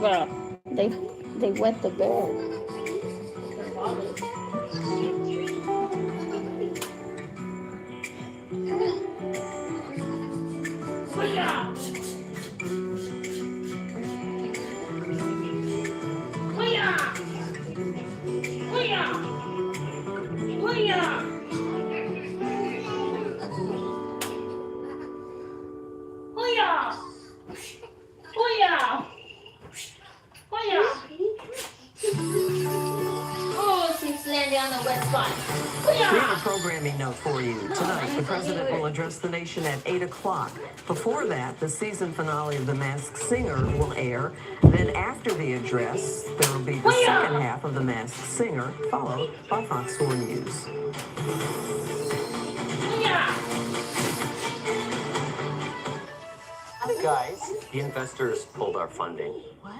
Well, they wet the bowl. Oh, she's landing on the wet spot. We have a programming note for you. Tonight, the president will address the nation at 8 o'clock. Before that, the season finale of The Masked Singer will air. Then after the address, there will be the second half of The Masked Singer, followed by Fox 4 News. Hey guys, the investors pulled our funding. What?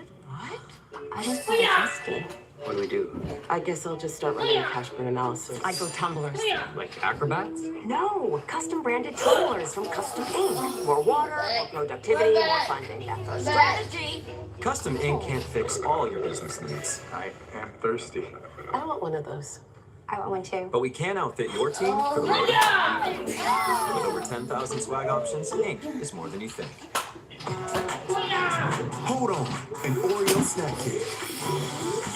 I just got invested. What do we do? I guess I'll just start running a cash burn analysis. I go tumblers. Like acrobats? No, custom branded tumblers from Custom Ink. More water, more productivity, more funding. That's our strategy. Custom Ink can't fix all your business needs. I am thirsty. I want one of those. I want one too. But we can outfit your team for the road. With over 10,000 swag options, Ink is more than you think. Hold on, an Oreo snack cake.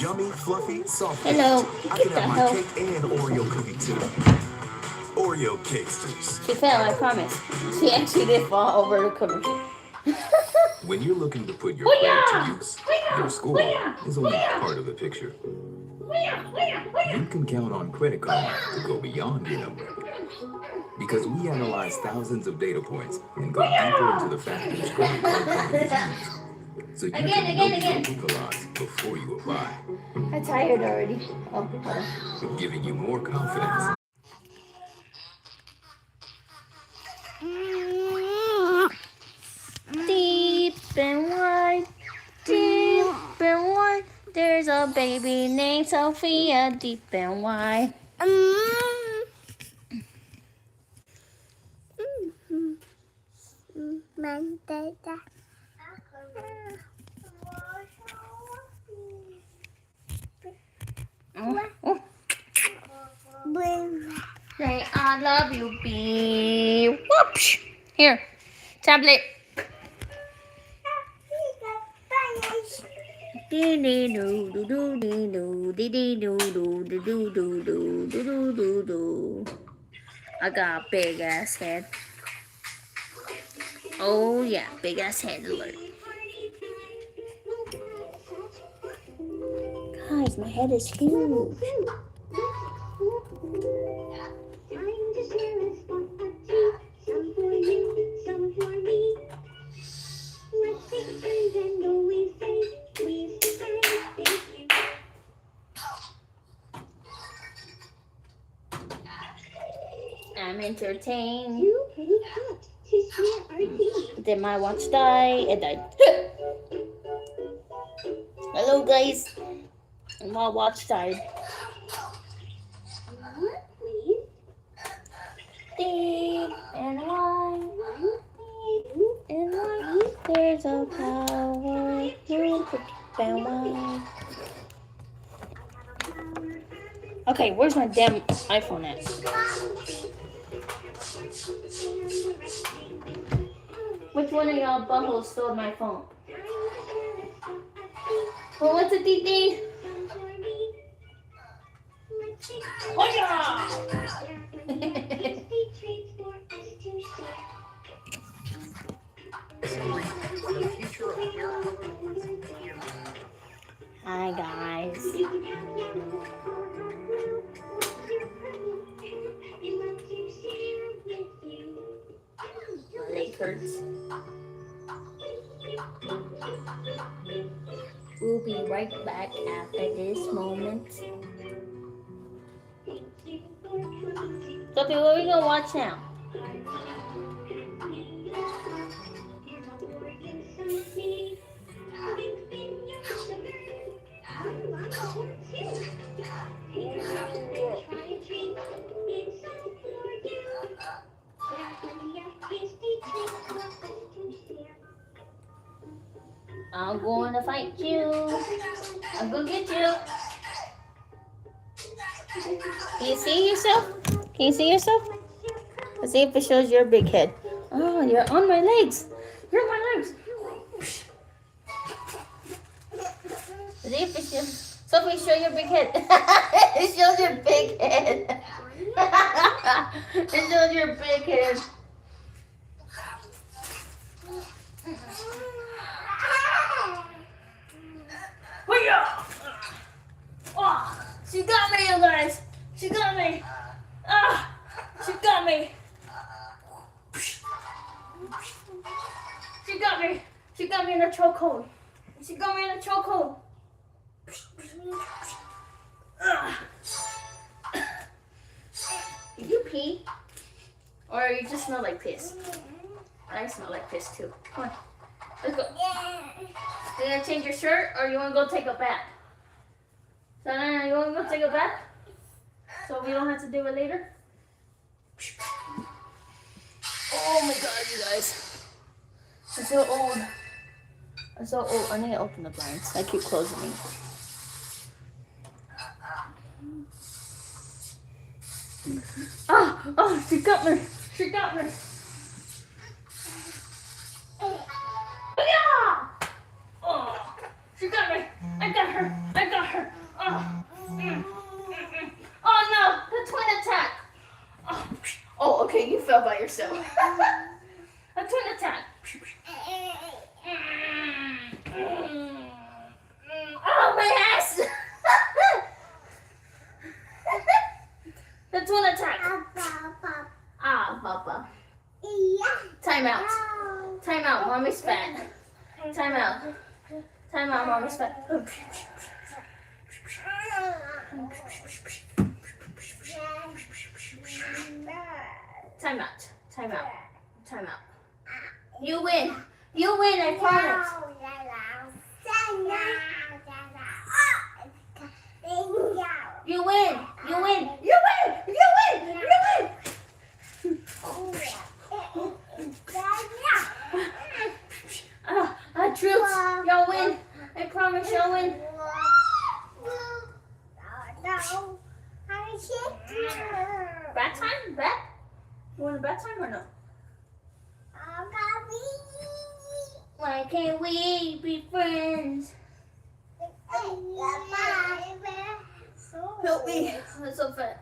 Yummy, fluffy, soft. Hello. I can have my cake and Oreo cookie too. Oreo cakesters. She fell, I promise. She actually did fall over the cookie. When you're looking to put your credit to use, your score is only part of the picture. You can count on credit cards to go beyond your number. Because we analyze thousands of data points and go deeper into the factors credit card companies use. So you can know your equalize before you apply. I'm tired already. Oh, hold on. Giving you more confidence. Deep and wide, there's a baby named Sophia. Deep and wide. Say I love you, bee. Whoops. Here, tablet. I got a big ass head. Oh yeah, big ass head alert. Guys, my head is huge. I'm entertained. Then my watch died. It died. Hello guys. My watch died. Deep and wide, there's a power. Deep and wide. Okay, where's my damn iPhone at? Which one of y'all buttholes stole my phone? Well, what's it, Titi? Oh yeah! Hi guys. My leg hurts. We'll be right back after this moment. Sophie, what are we gonna watch now? I'm going to fight you. I'm going to get you. Can you see yourself? Can you see yourself? Let's see if it shows your big head. Oh, you're on my legs. You're on my legs. See if it shows. Sophie, show your big head. It shows your big head. It shows your big head. Oh, she got me, you guys. She got me. Ah, she got me. She got me. She got me in a chokehold. She got me in a chokehold. Did you pee? Or you just smell like piss? I smell like piss too. Come on. Let's go. You gonna change your shirt or you wanna go take a bath? So you wanna go take a bath? So we don't have to do it later? Oh my god, you guys. I'm so old. I'm so old. I need to open the blinds. I keep closing them. Oh, she got me. She got me. Yeah! Oh, she got me. I got her. I got her. Oh, oh no, the twin attack. Oh, okay, you fell by yourself. A twin attack. Oh, my ass. The twin attack. Ah, Papa. Time out. Time out, Mommy's fat. Time out. Time out, Mommy's fat. Time out. Time out. Time out. You win. You win, I promise. You win. You win. You win. You win. You win. Troops, y'all win. I promise y'all win. Bat time? Bat? You want a bat time or no? Why can't we be friends? Help me. I'm so fat.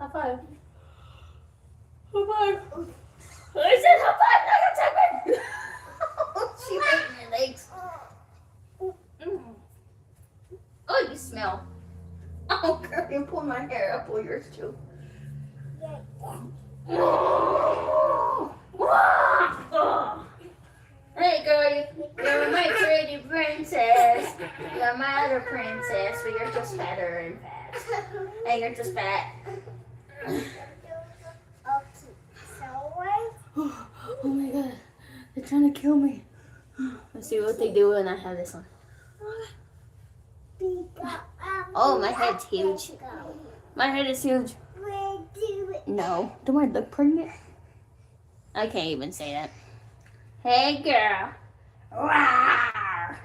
High five. High five. I said high five, not your time. She ate my legs. Oh, you smell. Oh, girl, you pull my hair. I'll pull yours too. Hey, girl, you're my pretty princess. You're my other princess, but you're just fatter and fat. Hey, you're just fat. Oh my god, they're trying to kill me. Let's see what they do when I have this on. Oh, my head's huge. My head is huge. No. Do I look pregnant? I can't even say that. Hey, girl. Rawr.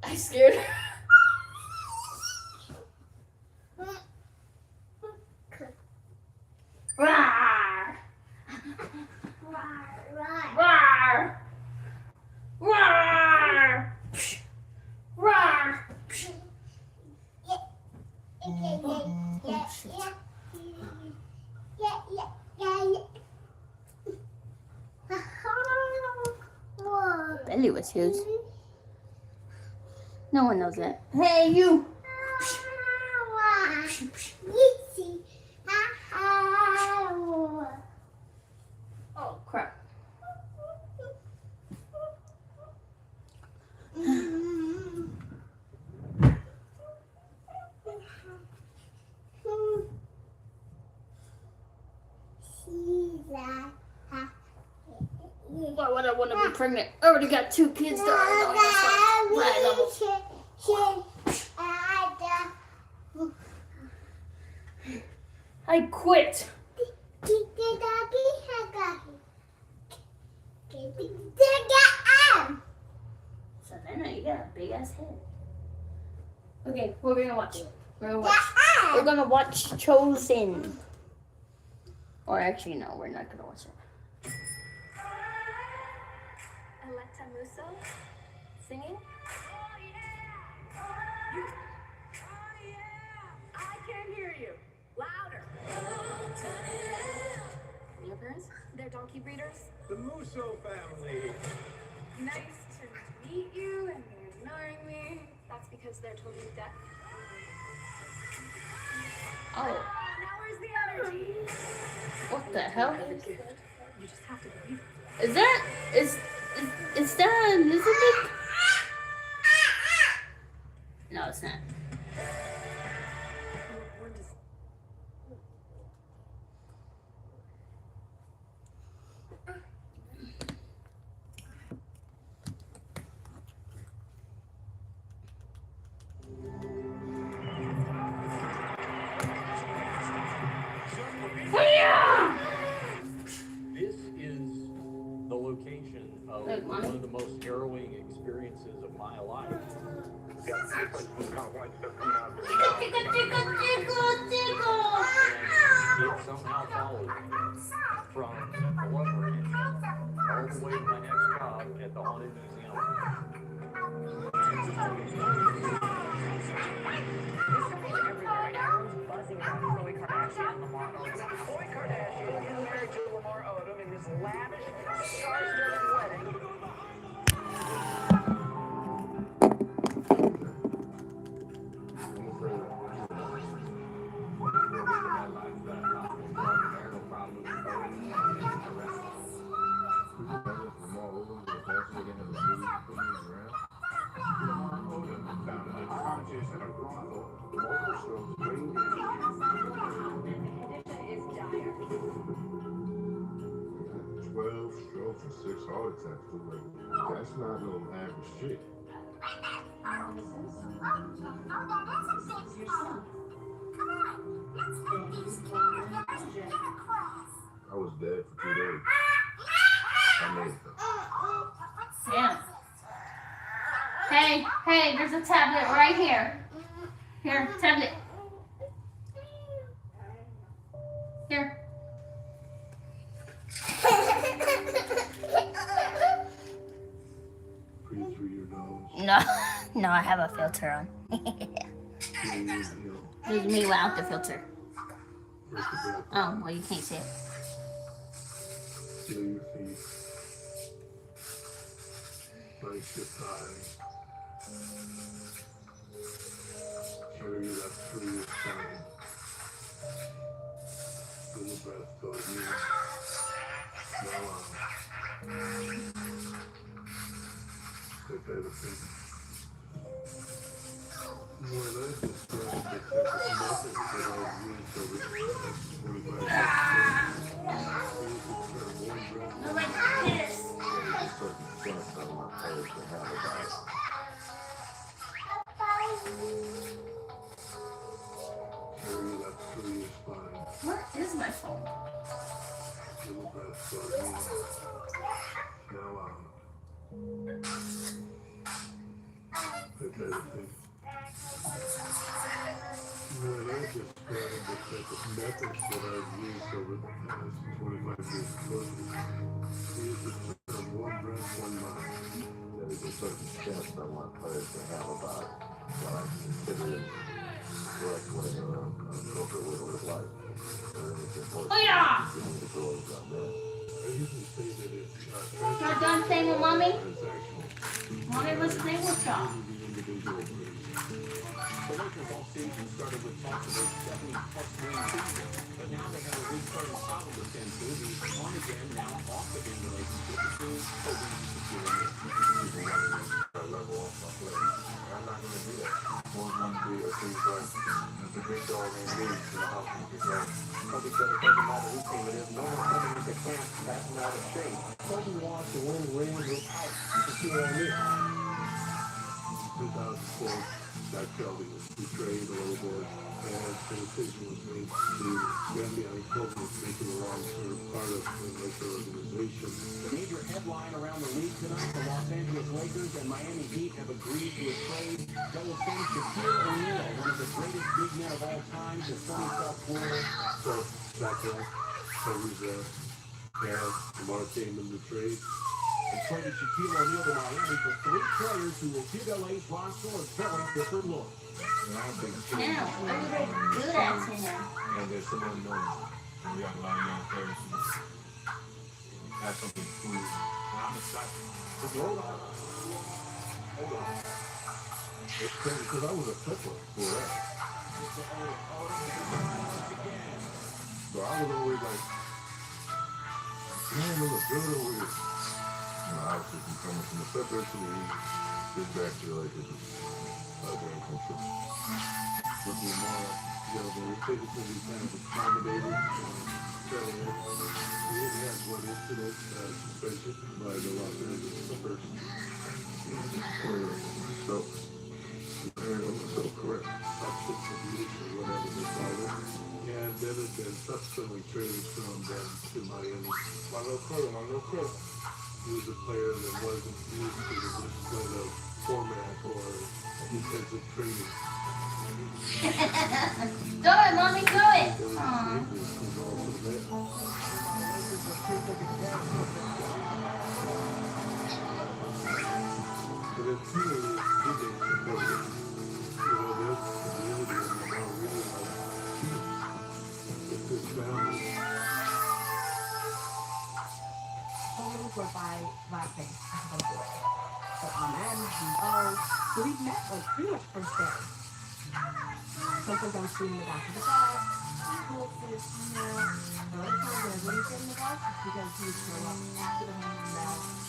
I scared her. Rawr. Rawr. Rawr. Rawr. Belly was huge. No one knows that. Hey, you! Oh, crap. Why would I want to be pregnant? I already got 2 kids. I quit. ass head. Okay, what are we gonna watch? We're gonna watch Chosen. Or actually, no, we're not gonna watch it. Electa Musso singing. I can't hear you. Louder. Your parents? They're donkey breeders. The Musso family. Nice to meet you, and you're ignoring me. That's because they're totally deaf. Oh, Now where's the energy? what the hell? You just have to believe it. Is that Elizabeth? No, it's not. This is the location of Like, one of the most harrowing experiences of my life. It somehow followed me from the one ranch all the way to my next job at the Haunted Museum. Khloe Kardashian is married to Lamar Odom in this lavish, star-studded wedding. Strokes and 6 heart attacks. That's not no average shit. I was dead for 2 days. I made it though. Damn. Hey, there's a tablet right here. Here, tablet. Here. Breathe through your nose. No, I have a filter on. Breathe your heel. This is me without the filter. Take a breath. Oh, well, you can't see it. Feel your feet. Place your thighs. Carry your left through your spine. Feel the breath go in. Now out. Take everything. More or less, it's just the type of method that I've used over the past 25 years. Like this. Carry your left through your spine. Where is my phone? Feel the breath go in. Now out. Take everything. Well, I just described the type of methods that I've used over the past 25 years. Here's the term, one breath, one mind. There is a certain chance I want players to have about what I consider correct way or appropriate way to live life. Oh, yeah. I usually say that it's You're done playing with mommy? transactional. Mommy was playing with y'all. The Lakers all season started with talks of a 70-plus win season, but now they have a restarting problem to tend to. The on-again, now off-again relationship between Kobe and Shaquille O'Neal. People want to level off my play. I'm not going to do that. One, be a free play. It's a big dog in the league, so how can you play? Kobe said it doesn't matter who team it is, no one's coming into camp that's not a shape. Kobe wants to win rings without Shaquille O'Neal. 2004. that felt he was betrayed a little bit, and the decision was made to ban the unemployment, make it a long-term part of the Laker organization. The major headline around the league tonight, the Los Angeles Lakers and Miami Heat have agreed to a trade that will send Shaquille O'Neal, one of the greatest big men of all time, to sunny South Florida. So back then, so was and Lamar came in the trade. They traded Shaquille O'Neal to Miami for 3 players who will give LA's roster a very different look. And I think Now, why did they do that to him? and there's some unknowns. And we have a lot of young players who have something to prove. And I'm excited. Hold on. It's crazy because I was a Clipper for that. So I was always like, man, it was good over here. You know, obviously from coming from the Clippers to the Heat, this back to the Lakers is very comfortable. With Lamar, you know, the physically kind of accommodated, setting in. He didn't have one incident suspension by the Los Angeles Clippers. So, so correct. Substance abuse or whatever they call it. And then it's been subsequently traded from them to Miami. Marlo Crow. He was a player that wasn't used to the discipline of format or defensive training. Do it, mommy, do it. There was Aw. injuries from all of that. But it's really, he didn't support it. You know, there's community and Lamar really like peace with his family. Totally were by things. So and so we met like pretty much first day. Sometimes I was sitting in the back of the bus. Cool kids, you know. The other times when I wouldn't sit in the bus it's because he would show up after the home and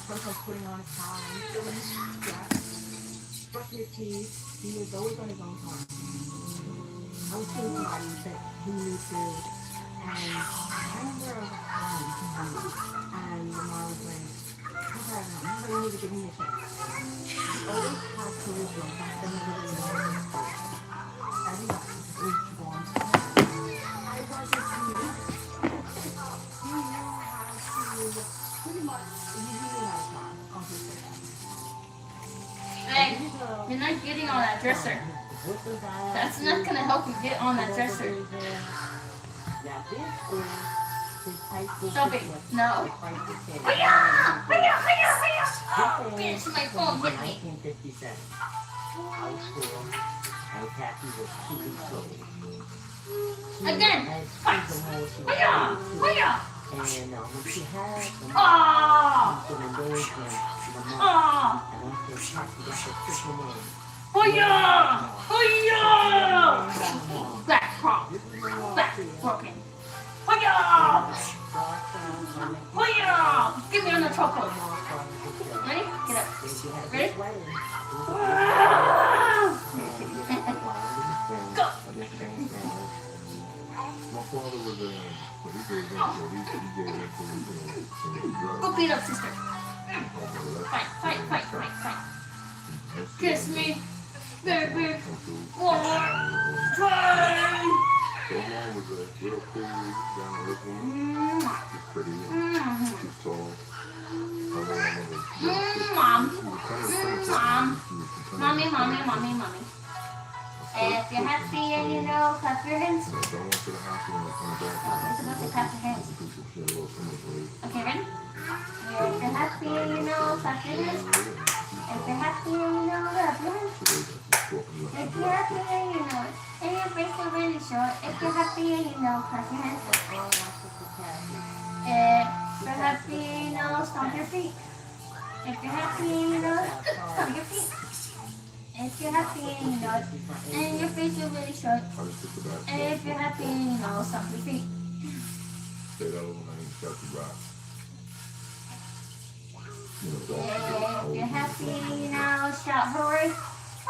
sometimes putting on a tie, filling his dress, brushing his teeth. He was always on his own time. I was seeing somebody that he knew too. And I remember I was home and the mom was like, okay, you need to give me a chance. He always had charisma. Back then he really knew his story. Everybody was born. I wasn't unique. He knew how to pretty much, he knew how to talk. I'll just say that. Hey, you're not getting on that dresser. That's not gonna help you get on that dresser. Stop it. No. Bitch, my phone hit me. 1957. I was 4, and Kathy was 2 weeks old. Again. Fight. Hiya. Hiya. And when she had the Ah. mom, the doors went to the mom. Ah. And once they packed it, that's official name. Hiya. Hiya. Back prop. Back broken. Hiya. Hiya. Give me on the chocolate. Ready? Get up. Ready? Go. My father was a, but he gave it to Go beat up sister. Fight. Kiss me, baby. One more time. So mom was a little cool down the river. She's pretty, she's tall. Mommy. If you're happy and you know, clap your hands. So I went to the hospital and I come back. It's supposed to clap your hands. Okay, ready? If you're happy and you know, clap your hands. If you're happy and you know, clap your hands. If you're happy and you know it, and your face is really short. If you're happy and you know, clap your hands. If you're happy and you know, stomp your feet. If you're happy and you know, stomp your feet. If you're happy and you know it, and your face is really short. And if you're happy and you know, stomp your feet. Say that over my name, Chucky Rock. If you're happy and you know, shout hooray.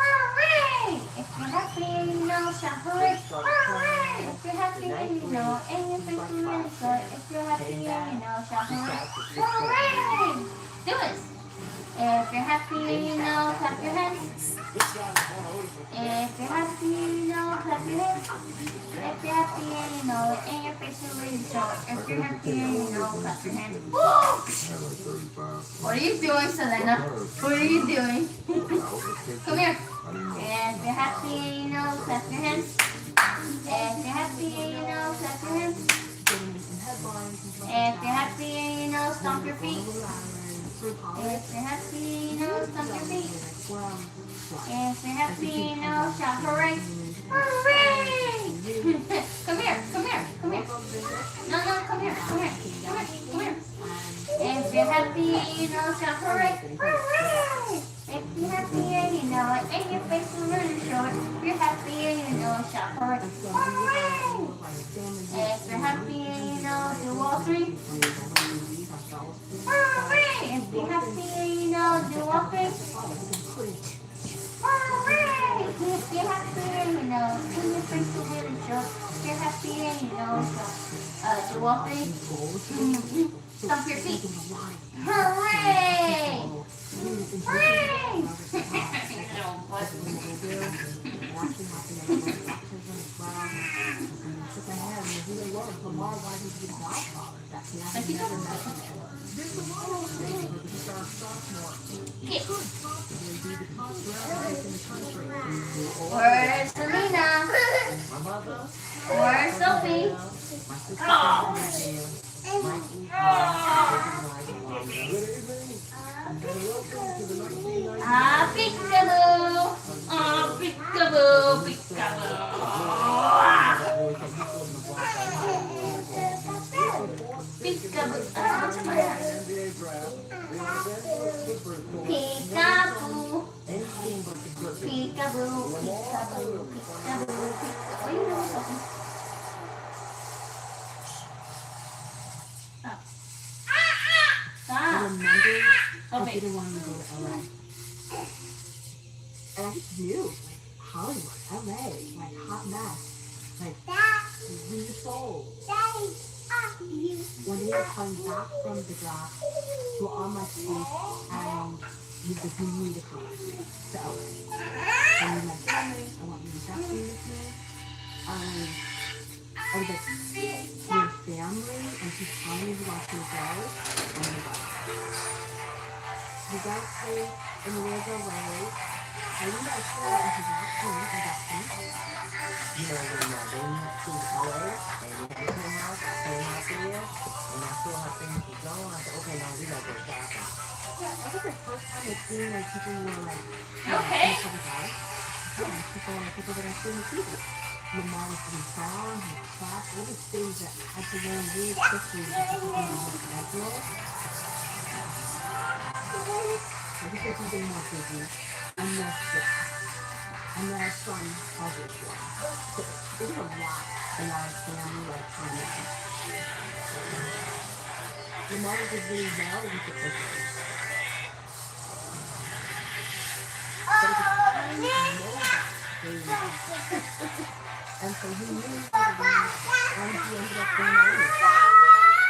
Hooray! If you're happy and you know, shout hooray. Hooray! If you're happy and you know, and your face is really short. If you're happy and you know, shout hooray. Hooray! Do it. If you're happy and you know, clap your hands. If you're happy, you know, clap your hands. If you're happy and you know it, and your face is really short. If you're happy and you know, clap your hands. What are you doing, Selena? What are you doing? Come here. If you're happy and you know, clap your hands. If you're happy and you know, clap your hands. If you're happy and you know, stomp your feet. If you're happy, you know, stomp your feet. If you're happy, you know, shout hooray. Hooray! Come here, come here, come here. No, come here, come here, come here, come here. If you're happy, you know, shout hooray. Hooray! If you're happy and you know it, and your face is really short, if you're happy and you know, shout hooray. Hooray! If you're happy and you know, do all three. Hooray! If you're happy and you know, do all three. Hooray! If you're happy and you know, and your face is really short, if you're happy and you know, do all three. Stomp your feet. Hooray! Hooray! Where's Selena? Where's Sophie? Peekaboo! Peekaboo! Peekaboo! Peekaboo! Peekaboo! Peekaboo! Peekaboo! Peekaboo! What are you doing, Sophie? I didn't want to go to LA. And I just knew, like, Hollywood, LA, like, hot mess. Like, we sold. One day I was coming back from the job, we were on my feet, and you said, you need to come to LA. And you're my family, I want you to be happy with me. I was like, your family, and she's telling me to watch me go, oh my God. We got to, and we were away. I knew I saw it into that point at that point. You know, when they moved to LA, and we had a same house here, and I saw how things were going, I said, okay, now we gotta go shopping. Yeah, that was the first time I'd seen, like, people were, like, Okay. in the public eye. People that I see in the TV. My mom was doing songs and class, all these things that I had to learn really quickly to become more natural. I think there's something more busy and more stress. And then our son has this one. So there's a lot in our family like time now. Your mom did really well with the cooking. But at the time, he knew that very well. And so he knew how to win, and he ended up going over.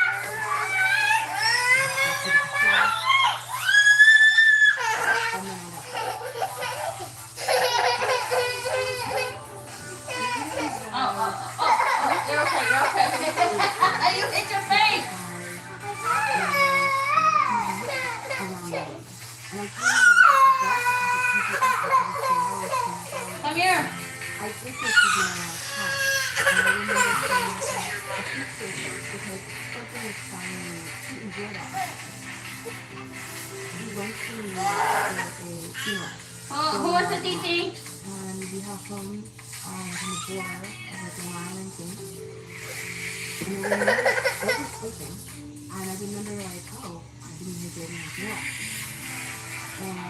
You're okay. You hit your face. Come here. I think this is my last time. And I remember saying that I appreciate it because something is telling me to enjoy that. We went to a funeral. Who wants a titi? And we have some on the border of like an island thing. And I remember I was sleeping. And I remember like, oh, I didn't hear baby as well. And my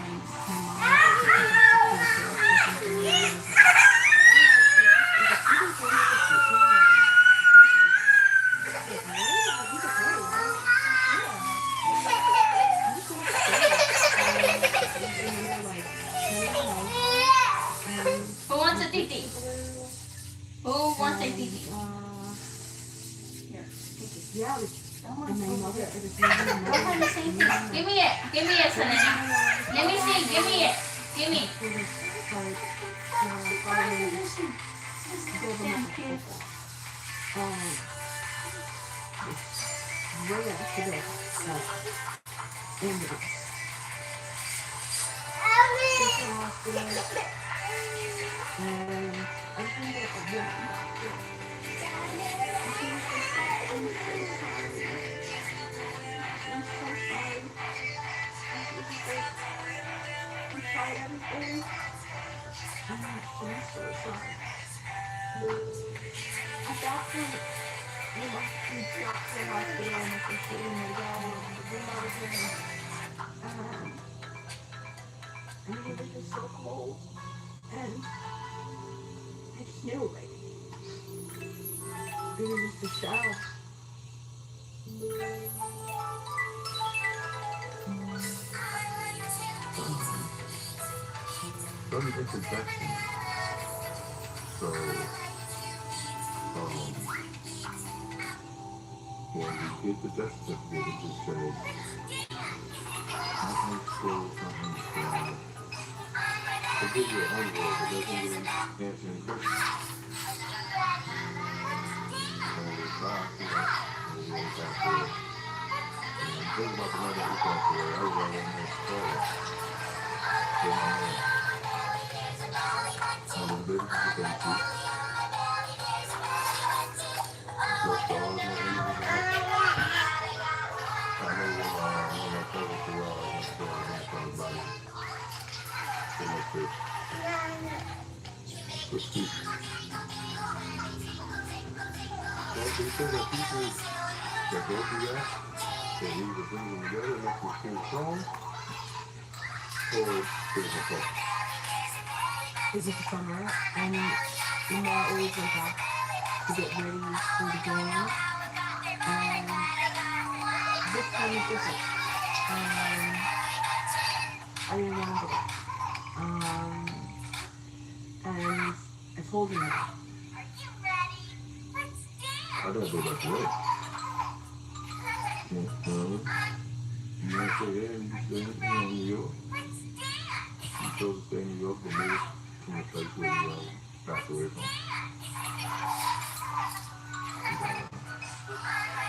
mom was Who wants a titi? Who wants a titi? yeah, and my mother, it was What kind of safety? Give me it. Give me it, Selena. Let me see. Give me it. Give me. like government football. Right after that, in the and I think that a woman I'm so sorry. We tried everything. I'm so sorry. I got to, we got to the hospital and I was sitting my dad and the room I was in. And it was just so cold. And I just knew, like, it was just a shadow. Let me introduction. So, when we get the death certificate, it just says, nothing still, nothing still. They give you a envelope, it doesn't really answer any questions. And we try, and we went back to it. And the thing about the night that we got there, I was right in there scared. With my man. I was ready to get them too. Just all of them, I know when my cousin Terrell, I went to everybody. They must have for speech. So they say that people that go through that need to bring them together and make them sing songs, or is it a song? Is it the summer? And I always went back to get ready for the game. This time is different. I remember that. And I told him that. I gotta go back to work. You want to stay there and you stay in New York? You chose to stay in New York, but maybe from the place where you passed away from.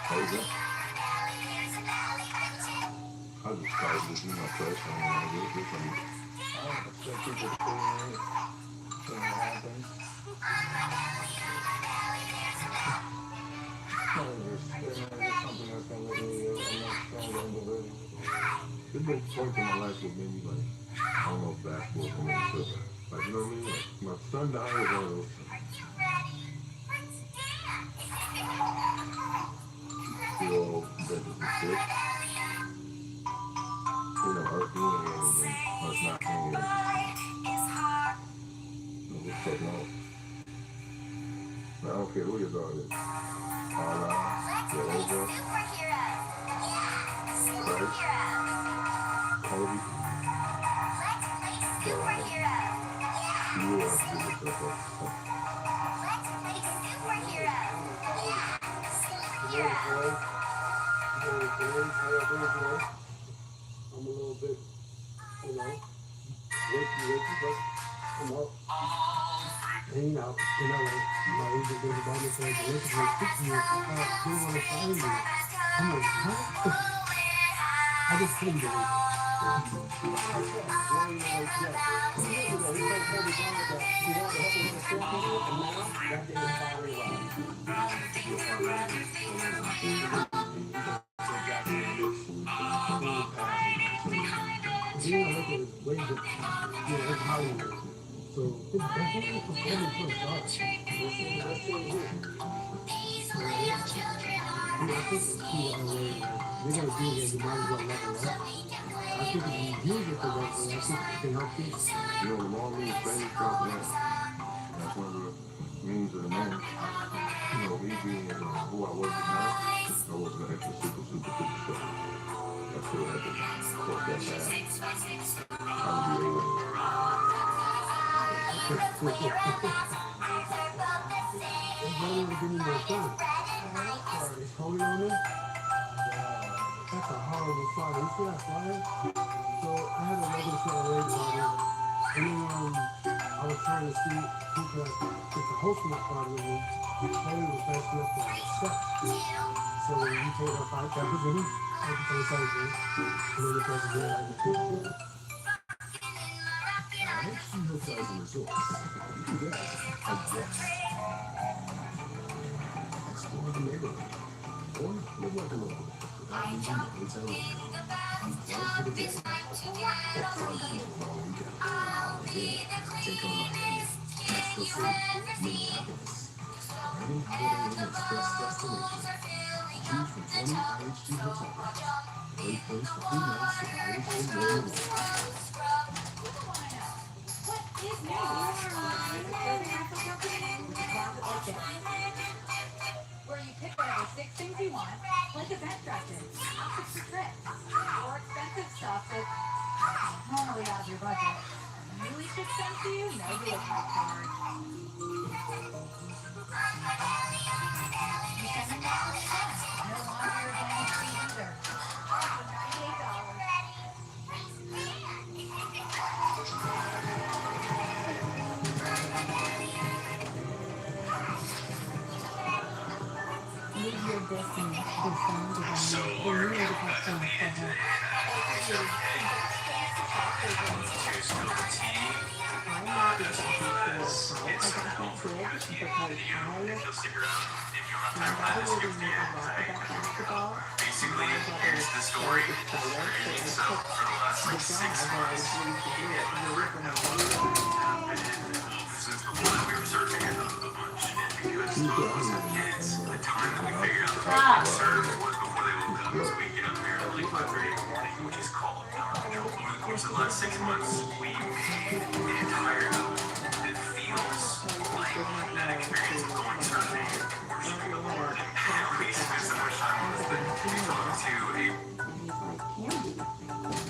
How is that? I just started to do my first time when I was with them. I don't expect people to stay in it. Something happens. There's been points in my life that made me like, I don't know if basketball for me to like, you know what I mean? Like, my son died was one of those things. Feel that this is sick. You know, us being here and then us not being here. We're fucking off. I don't care who your dog is. Allah, Jehovah, Christ, Kobe, God. You are to give yourself up. I'm a little bit, you know, wakey, but I'm up. Hanging out in LA. My agent goes about me saying, the Lakers were 6 years, they want to sign me. I'm like, what? I just couldn't believe it. So it's definitely performing for the stars. I think it's key to they're gonna do it, you might as well level up. I think if you use it the right way, I think it can help people. You know, the more we famous stuff, that's one of the means of the man. You know, me being who I was now, I wasn't an extra super stuff. I still had to cross that path. I would be able it's not even giving me my phone. It's holding on me. That's a horrible flyer. You see that flyer? So I had a regular flyer on it. And then I was trying to see who could get the host of my party with me. Chloe was nice enough to accept. So when you paid her 5,000, I can say something. And then the person did like Next to hotels and resorts, you can get a guest. Explore the neighborhood. Or live like a local without losing the hotel room. Unplug for the day. Or plug in for a weekend. Again, take on Miami, Mexico City, Minneapolis. Any holiday Inn Express destination. Choose from 20 IHG hotels. Great place for 3 nights of IHG Royal Where you pick whatever 6 things you want, like event dresses, outfits for trips, or expensive stuff that's normally out of your budget. Really should send to you? No gift card. You send them back to the front. No laundry or damage fee either. Also $98. Live your destiny. The sound of the new education for I'm not exactly sure how I got that gig because I never really knew a lot about basketball. My brother was the player, so I took the job where I was really to do it really for my course of the last 6 months, we made an entire album that feels like that experience of going surfing, worshiping the Lord, and we spent so much time on this thing. We talked to a...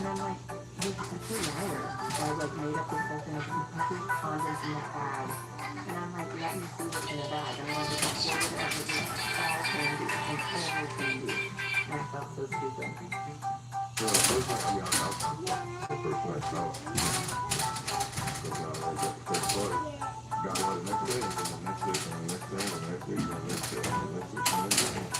And I'm like, you're just such a liar. So I like made up this whole thing of complete condoms in that bag. And I'm like, let me see what's in the bag. And I'm like, it's all candy and all candy. And I felt so stupid. the first night I got out, the first night out. Because I got the first party. Got out the next day, and then the next day, and the next day, and the next day, and the next day, and the next day, and the next day.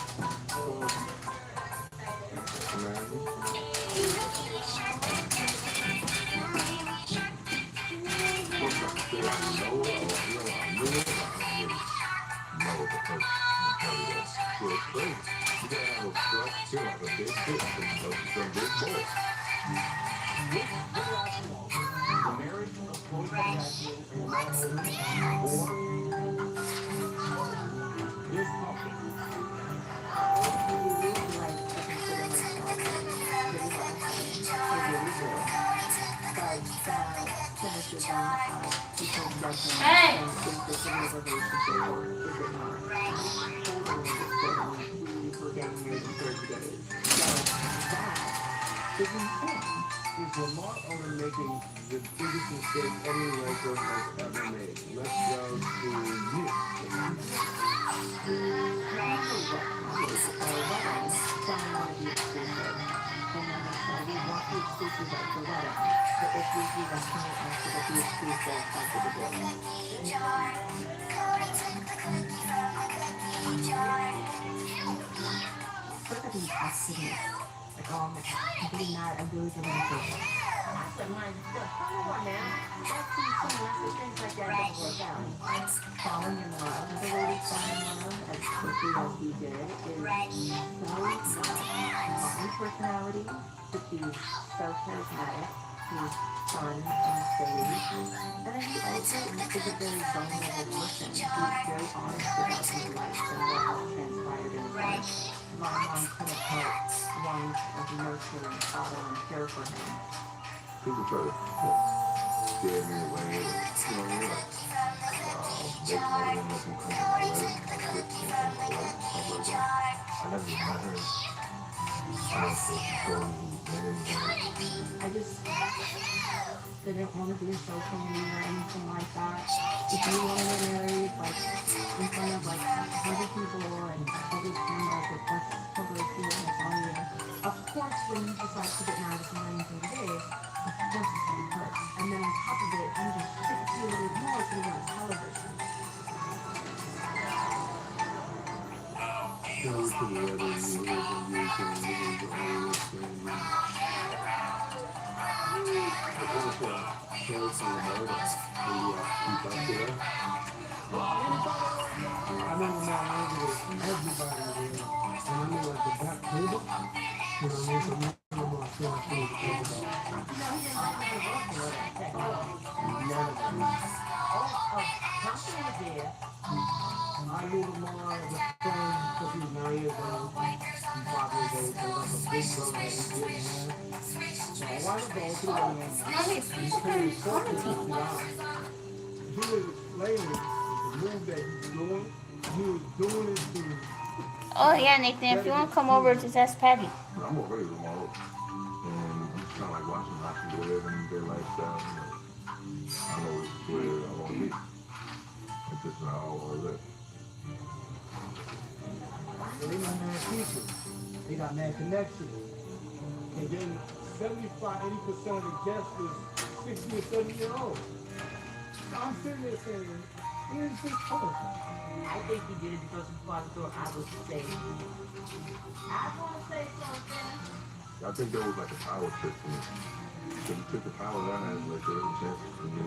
Hey! Is Lamar Odom making the biggest mistake any Laker has ever made? Let's go to you. I'm really not, I really don't like it. Come on now. Let's see some lesser things like that don't work out. Falling in love. The way to fall in love as quickly as he did is so my personality, but he's so charismatic. He's fun and silly. And then he also is a very vulnerable person. He's very honest about his life and what has transpired in his life. My mom couldn't help wanting to nurture and father and care for him. People try to scare me away. You know, you're like, they told them that you come to my way. I never met her. I don't I just didn't want to be a social media or anything like that. If you want to get married, like, in front of, like, 100 people and every time, like, that's totally cool and it's on you. Of course, when you decide to get married to somebody in 30 days, of course it's going to hurt. And then on top of it, I'm just 6 years old. remember my language was everybody there. And I mean like the back table. You know what I mean? So none of my friends knew what to talk about. None of them. I knew Lamar as a friend because he's 9 years old. I'm 5 years old, so like a big brother that he didn't have. So a while ago, he was he was explaining the move that he's doing. He was doing it to. Oh yeah, Nathan, if you want to come over, just ask Patty. I'm already Lamar. And it's kind of like watching how people live in their lifestyle. You know, I know it's where I want to be. It's just not how I live. So they got mad people. They got mad connections. And then 75–80% of the guests was 60 or 70-year-olds. So I'm sitting there saying, here's this point. I think he did it because he thought I was safe. I want to say something. I think that was like a power trip for me. Because he took the power down and like there was a chance to do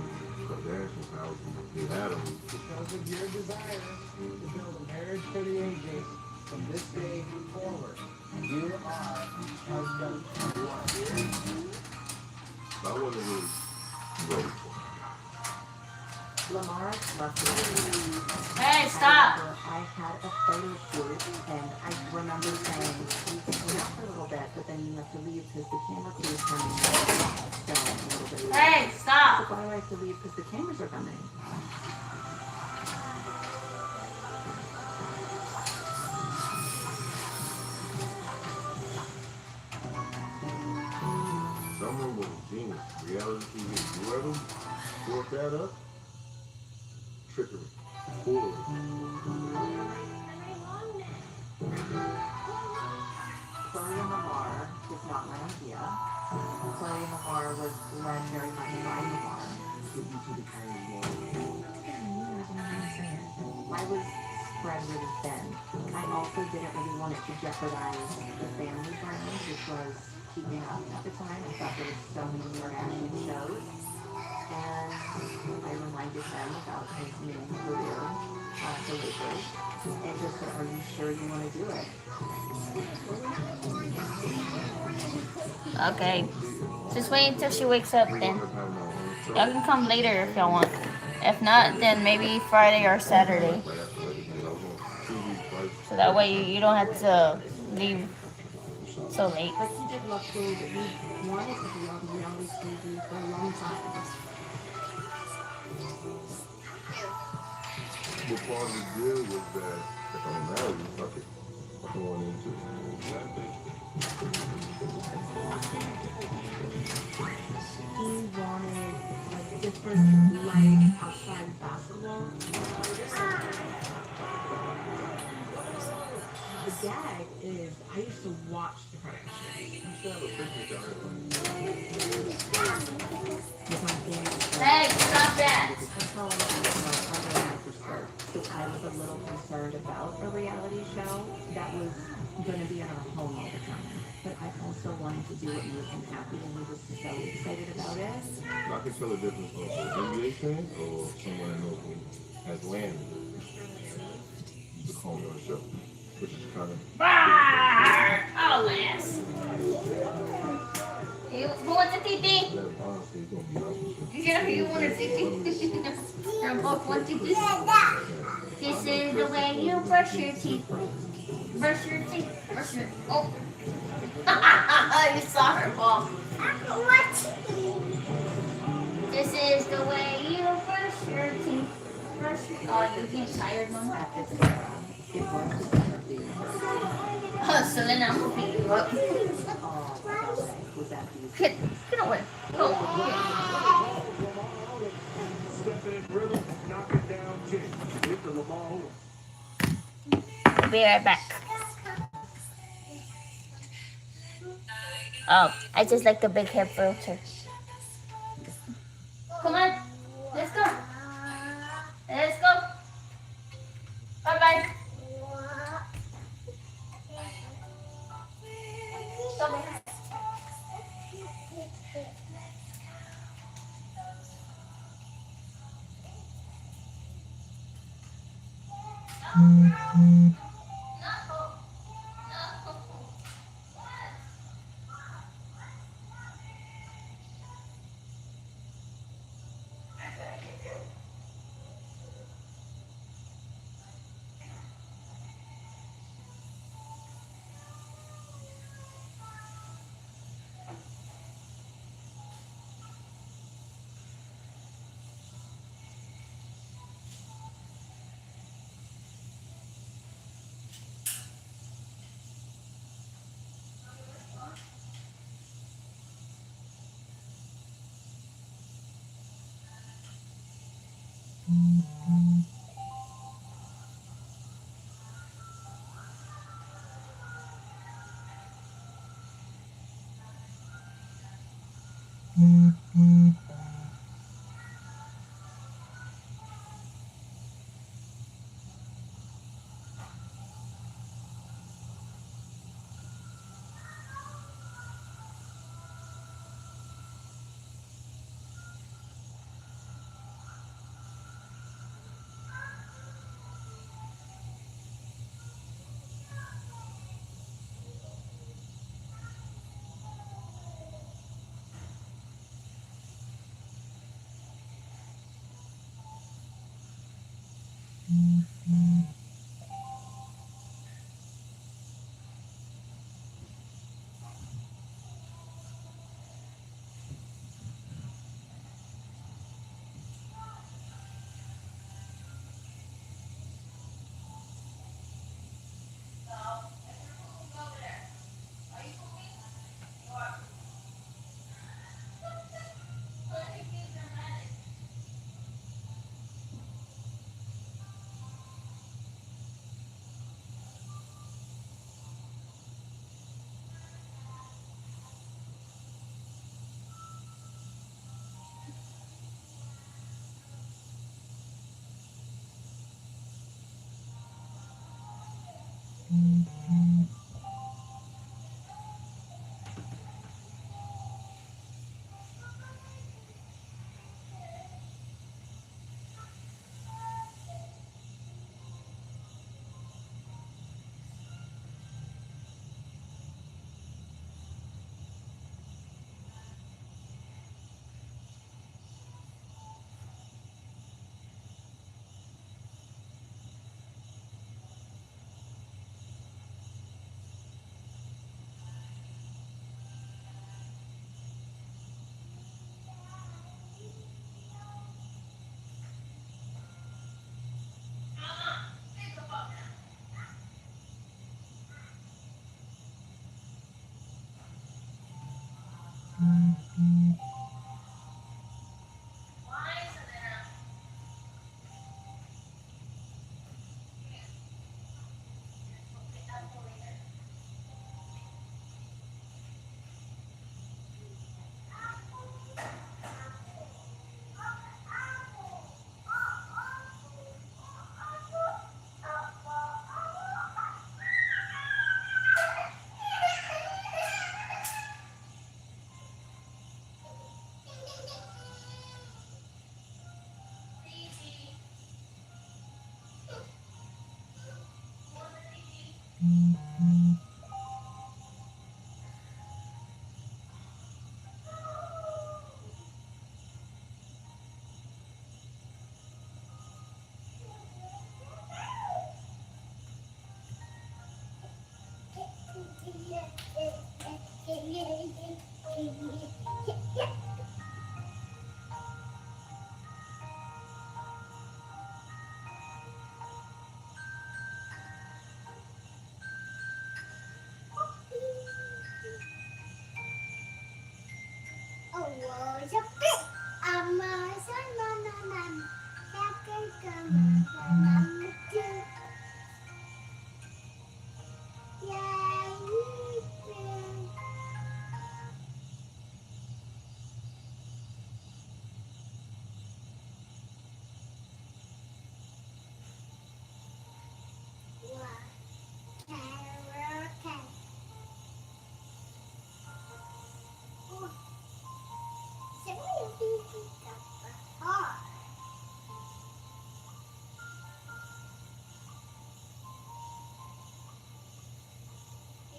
Kardashian's house and they had him. Because of your desire to build a marriage for the ages from this day forward, you are husband and wife. I wasn't really ready for it. Lamar left me. Hey, stop! I had a photo shoot, and I remember saying, you can hang out for a little bit, but then you have to leave because the camera crew is coming. So, a little bit. Hey, stop! So why do I have to leave? Because the cameras are coming. Someone was a genius. Reality TV. Whoever brought that up, trickery, foolery. Chloe and Lamar was not my idea. Chloe and Lamar was led very much by Lamar. I was spread really thin. I also didn't really want it to jeopardize the family brand, which was keeping up at the time. I thought there was so many international shows. And I reminded them about his new career at the Lakers. And just said, are you sure you want to do it? Okay. Just wait until she wakes up then. Y'all can come later if y'all want. If not, then maybe Friday or Saturday. So that way you don't have to leave so late. But he did love food. We wanted to be on reality TV for a long time. The part of the deal was that if I'm married, fuck it. I don't want into it. He wanted a different life outside of basketball. The gag is, I used to watch the Kardashians. With my family. Hey, stop that! That's how I was so I was a little concerned about a reality show that was going to be in our home all the time. But I also wanted to do what made him happy, and he was so excited about it. I can tell the difference of an NBA fan or someone that knows me as land. You could call me on the show, which is kind of. Oh, yes. Who wants a TT? Honestly, it's gonna be awesome. Yeah, you want a TT? You're both want TT? This is the way you brush your teeth. Brush your teeth. Brush your. Oh. You saw her fall. What? This is the way you brush your teeth. Brush your. Oh, you're getting tired, Mom? Oh, Selena, I'm gonna pick you up. Get away. Go. I'll be right back. Oh, I just like the big hair filter. Come on. Let's go. Let's go. Bye-bye.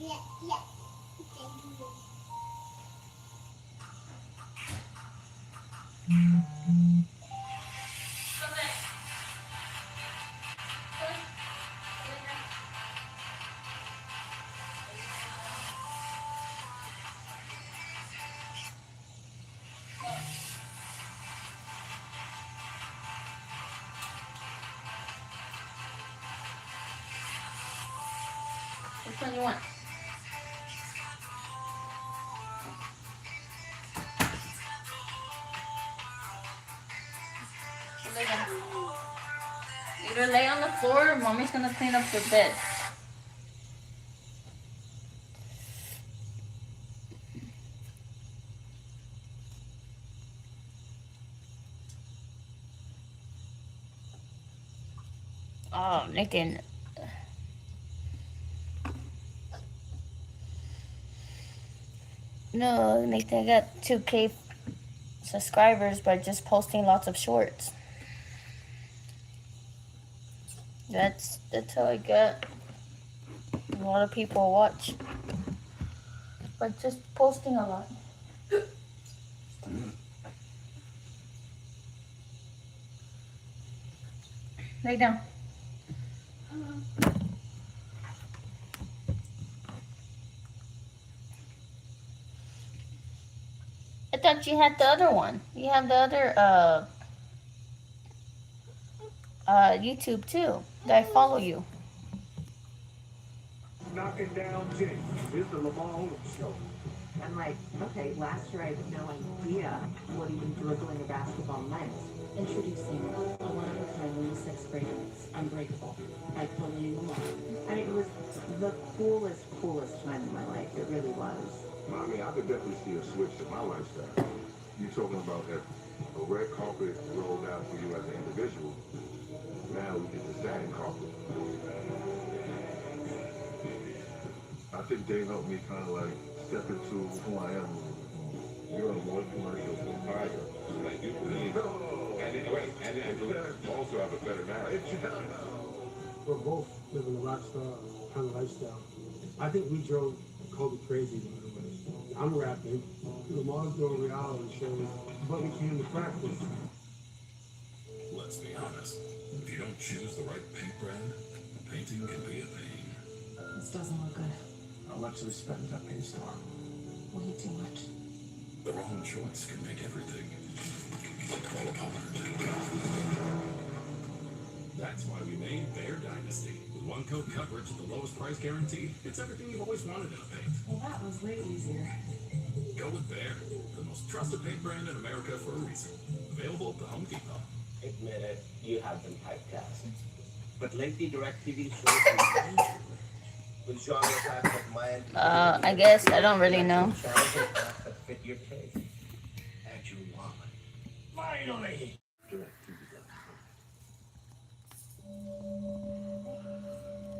Which one you want? Lay down. Either lay on the floor or mommy's gonna clean up the bed. Oh, Nick. No, Nathan got 2K subscribers by just posting lots of shorts. That's how I got a lot of people watch. By just posting a lot. Lay down. I thought you had the other one. You have the other YouTube too. That I follow you. Knocking down Jake. Here's the Lamar Odom show. I'm like, okay, last year I had no idea what even dribbling a basketball meant. Introducing a one-of-a-kind in the 6th grade, Unbreakable, by Pauline Lamar. I mean, it was the coolest time in my life. It really was. Mommy, I could definitely see a switch to my lifestyle. You talking about that a red carpet rolled out for you as an individual. Now we get the satin carpet. I think they helped me kind of like step into who I am. You're a more commercial provider. Like you believe. And anyway, and you also have a better marriage. We're both living a rock star kind of lifestyle. I think we drove Kobe crazy, by the way. I'm rapping. Lamar's doing reality shows, but we came to practice. Let's be honest. If you don't choose the right paint brand, painting can be a pain. This doesn't look good. How much do we spend at that paint store? Way too much. The wrong choice can make everything fall apart. That's why we made Bear Dynasty. With one coat coverage at the lowest price guarantee, it's everything you've always wanted in a paint. Well, that was way easier. Go with Bear, the most trusted paint brand in America for a reason. Available at the Home Depot. Admit it, you have been typecast. But lately, DirecTV shows with genre packs like mine. I guess I don't really know. That fit your taste. And you want. Finally!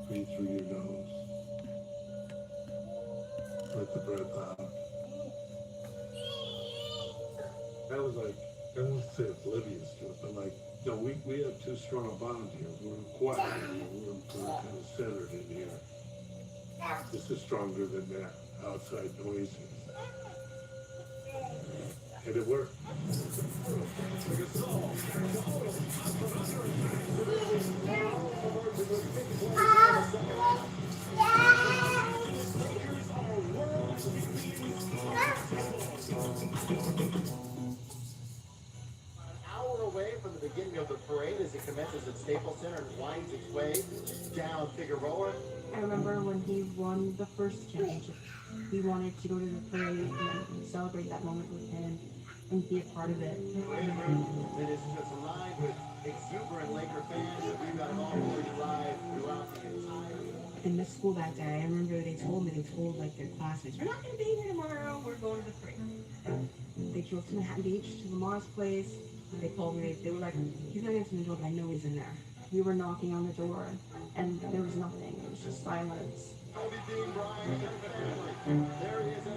Breathe through your nose. Let the breath out. That was like, I won't say oblivious to it, but like, no, we have too strong a bond here. We're quiet. We're kind of centered in here. This is stronger than that outside noises. And it worked. Away from the beginning of the parade as it commences at Staples Center and winds its way down Figueroa. I remember when he won the first championship. We wanted to go to the parade and celebrate that moment with him and be a part of it. It is just lined with exuberant Laker fans, and we've got an all-boys ride throughout the entire. In the school that day, I remember they told like their classmates, we're not going to be here tomorrow, we're going to the parade. They drove to Manhattan Beach, to Lamar's place. They told me, they were like, he's not answering the door, but I know he's in there. We were knocking on the door, and there was nothing. It was just silence. Kobe Dean Bryant and family. There he is in a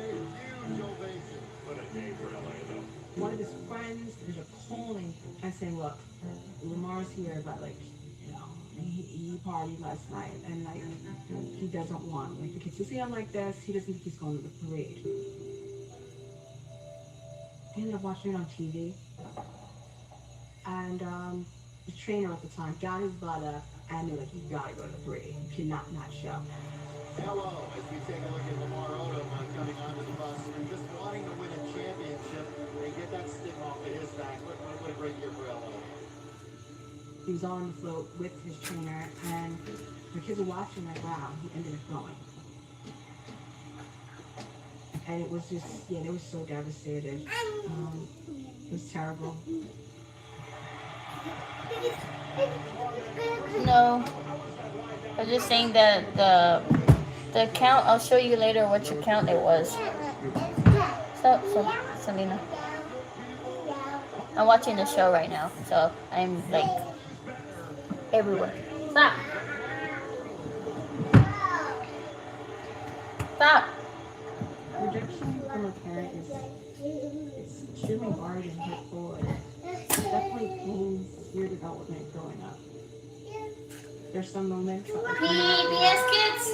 huge ovation. What a day for LA, though. One of his friends is calling and saying, look, Lamar's here, but like, you know, He partied last night, and like he doesn't want like the kids to see him like this. He doesn't think he's going to the parade. He ended up watching it on TV, and the trainer at the time got his butt up and they're like, "You gotta go to the parade. You cannot not show." Hello, as we take a look at Lamar Odom coming onto the bus and just wanting to win a championship and get that stigma off of his back. What a great year for LO. He was on the float with his trainer, and the kids were watching like, wow, he ended up going. And it was just, yeah, they were so devastated. It was terrible. No. I was just saying that the account, I'll show you later which account it was. So Selena. I'm watching the show right now, so I'm like everywhere. Stop. Stop. Rejection from a parent it's extremely hard and hurtful, and it definitely pains your development growing up. There's some moments like PBS Kids.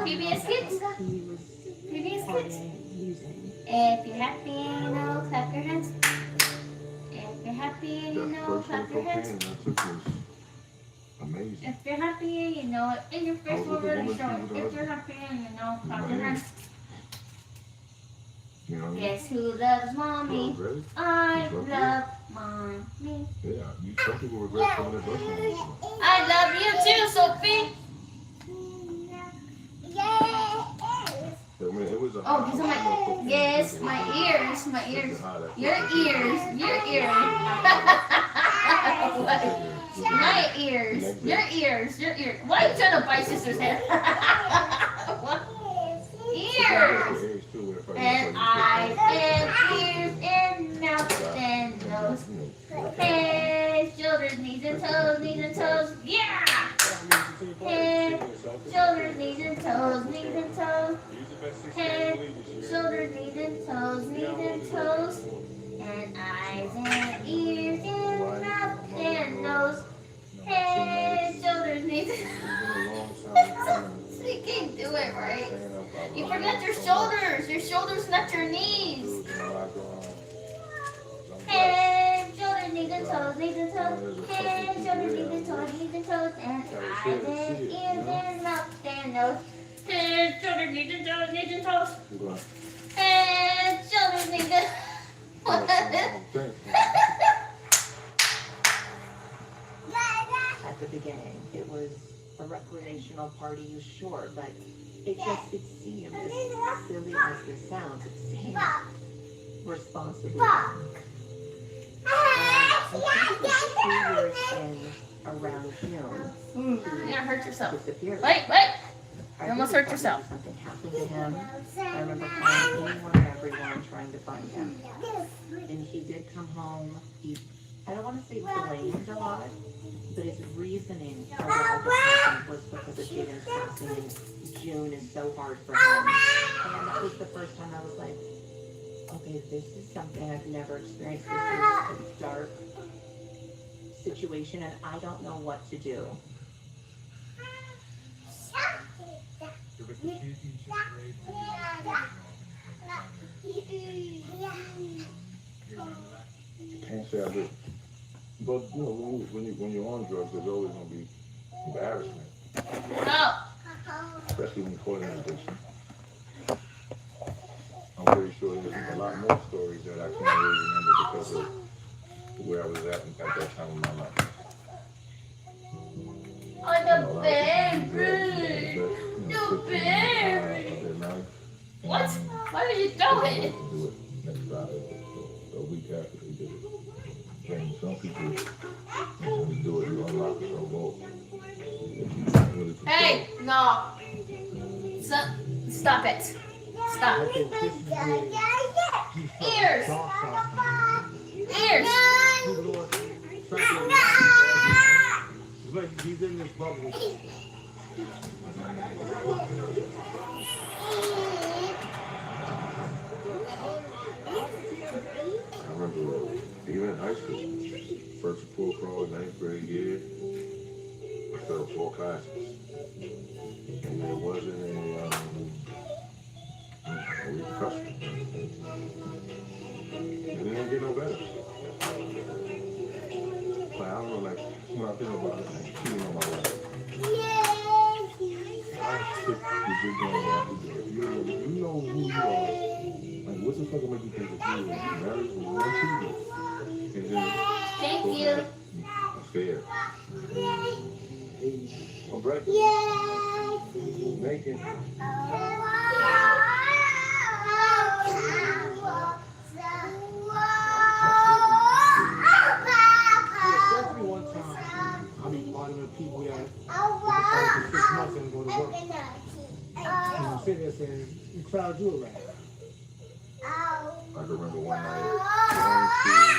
PBS Kids. he was PBS Kids. using. If you're happy and you know, clap your hands. If you're happy and you know, clap your hands. Amazing. If you're happy and you know it, and your face will really show it. If you're happy and you know, clap your hands. You know, Guess who loves mommy? really? I love mommy. Yeah, some people regret some of their birth moms. I love you too, Sophie. I mean, it was a Oh, these are my, yes, my ears, your ears. My ears, your ears. Why are you trying to bite sister's head? What? Ears. And eyes and ears and mouth and nose. Head, shoulders, knees and toes, yeah! Head, shoulders, knees and toes. Head, shoulders, knees and toes. And eyes and ears and mouth and nose. Head, shoulders, knees and toes. You can't do it right. You forgot your shoulders, not your knees. Head, shoulders, knees and toes. Head, shoulders, knees and toes. And eyes and ears and mouth and nose. Head, shoulders, knees and toes. Head, shoulders, knees and At the beginning, it was a recreational party, sure, but it seemed, as silly as this sounds, it seemed responsible. And I think it was 2 years in, around June, You're gonna hurt yourself. disappeared. Wait. You almost hurt yourself. Something happened to him. I remember calling anyone and everyone trying to find him. And he did come home. I don't want to say blamed a lot, but his reasoning around the passing was because of Jaden's passing in June is so hard for him. And that was the first time I was like, okay, this is something I've never experienced. This is a dark situation and I don't know what to do. Can't say I do. But you know, when you're on drugs, there's always going to be embarrassment. No. Especially when you're caught in addiction. I'm pretty sure there's a lot more stories that I can't really remember because of where I was at that time in my life. Oh, the baby. The baby. What? Why did you do it? Do it next Friday, so a week after they did it. And some people, when you do it, you unlock some more. Hey, no. Stop it. Stop. Ears. Ears. But he's in this bubble. I remember even in high school, first report call, 9th grade year, failed 4 classes. And there wasn't any repercussion. It didn't get no better. Like, I don't know, like, when I think about it, like, cheating on my wife. You know who you are. Like, what the fuck will make you think that you were married for 1 2 and then Thank you. Affair. I'm breaking. Making. Especially one time, I'll be bothering the people that for 6 months and go to work. And I'm sitting there saying, you try to do it right. I can remember one night going to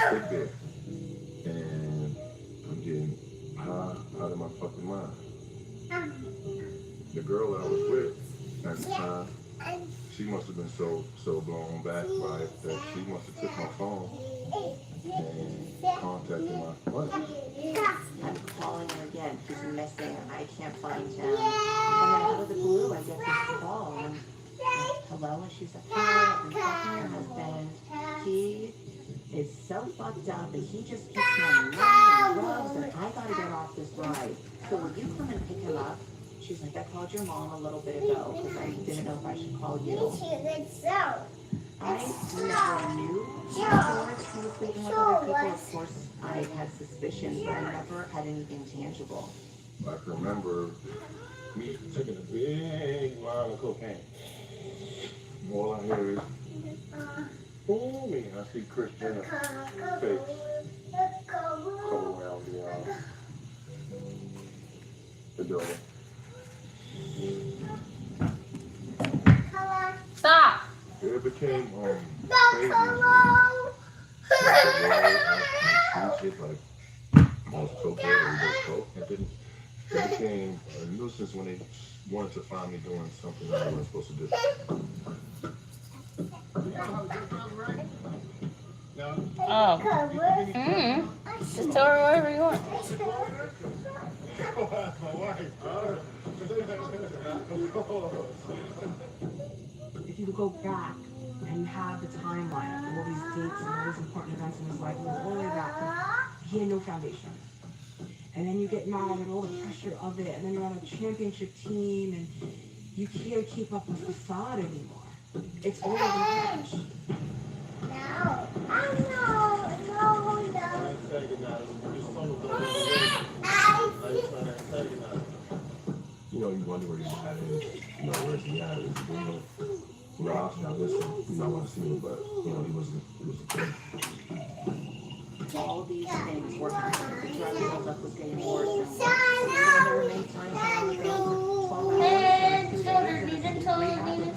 sick bed, and I'm getting high out of my fucking mind. The girl that I was with at the time, she must have been so blown back by it that she must have took my phone and contacted my wife. I'm calling her again. He's missing. I can't find him. And then out of the blue, I get this call. And I'm like, hello? And she's like, hi, I've been talking to your husband. He is so fucked up that he just keeps me on drugs, and I gotta get off this ride. So will you come and pick him up? She's like, I called your mom a little bit ago because I didn't know if I should call you. I never knew he was sleeping with other people. Of course, I had suspicions, but I never had anything tangible. I can remember me taking a big line of cocaine. All I hear is, oh me, I see Chris Jenner's face come around the door. Stop. It became crazy. It's like most cocaine or just coke. It became a nuisance when they wanted to find me doing something that I wasn't supposed to do. Oh. Just tell her whatever you want. If you go back and you have the timeline of all these dates and all these important events in his life, all the way back, he had no foundation. And then you get mad at all the pressure of it, and then you're on a championship team, and you can't keep up the facade anymore. It's all over the pitch. You know, you wonder where your dad is. You know, where's he at? Is he doing it? Ross, now listen, you know, I want to see him, but, you know, he was a kid. All these things were happening. The drug buildup was getting worse and worse. There were many times when I would go for 12 hours, 2 days, and a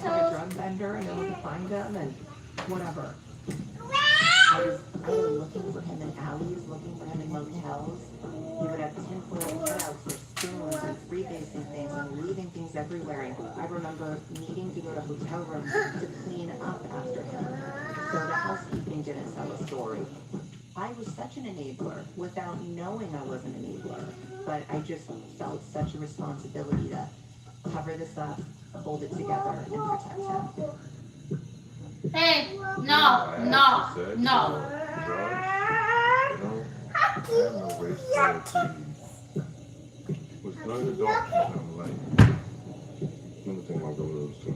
drug vendor, and able to find him, and whatever. I was looking for him in alleys, looking for him in motels. He would have tinfoil cutouts or spoons and freebasing things and leaving things everywhere. And I remember needing to go to hotel rooms to clean up after him. So the housekeeping didn't tell a story. I was such an enabler without knowing I was an enabler. But I just felt such a responsibility to cover this up, hold it together, and protect him. Hey, no. I have no way to say it to you. Was none of the dark and I'm like, let me think about those two.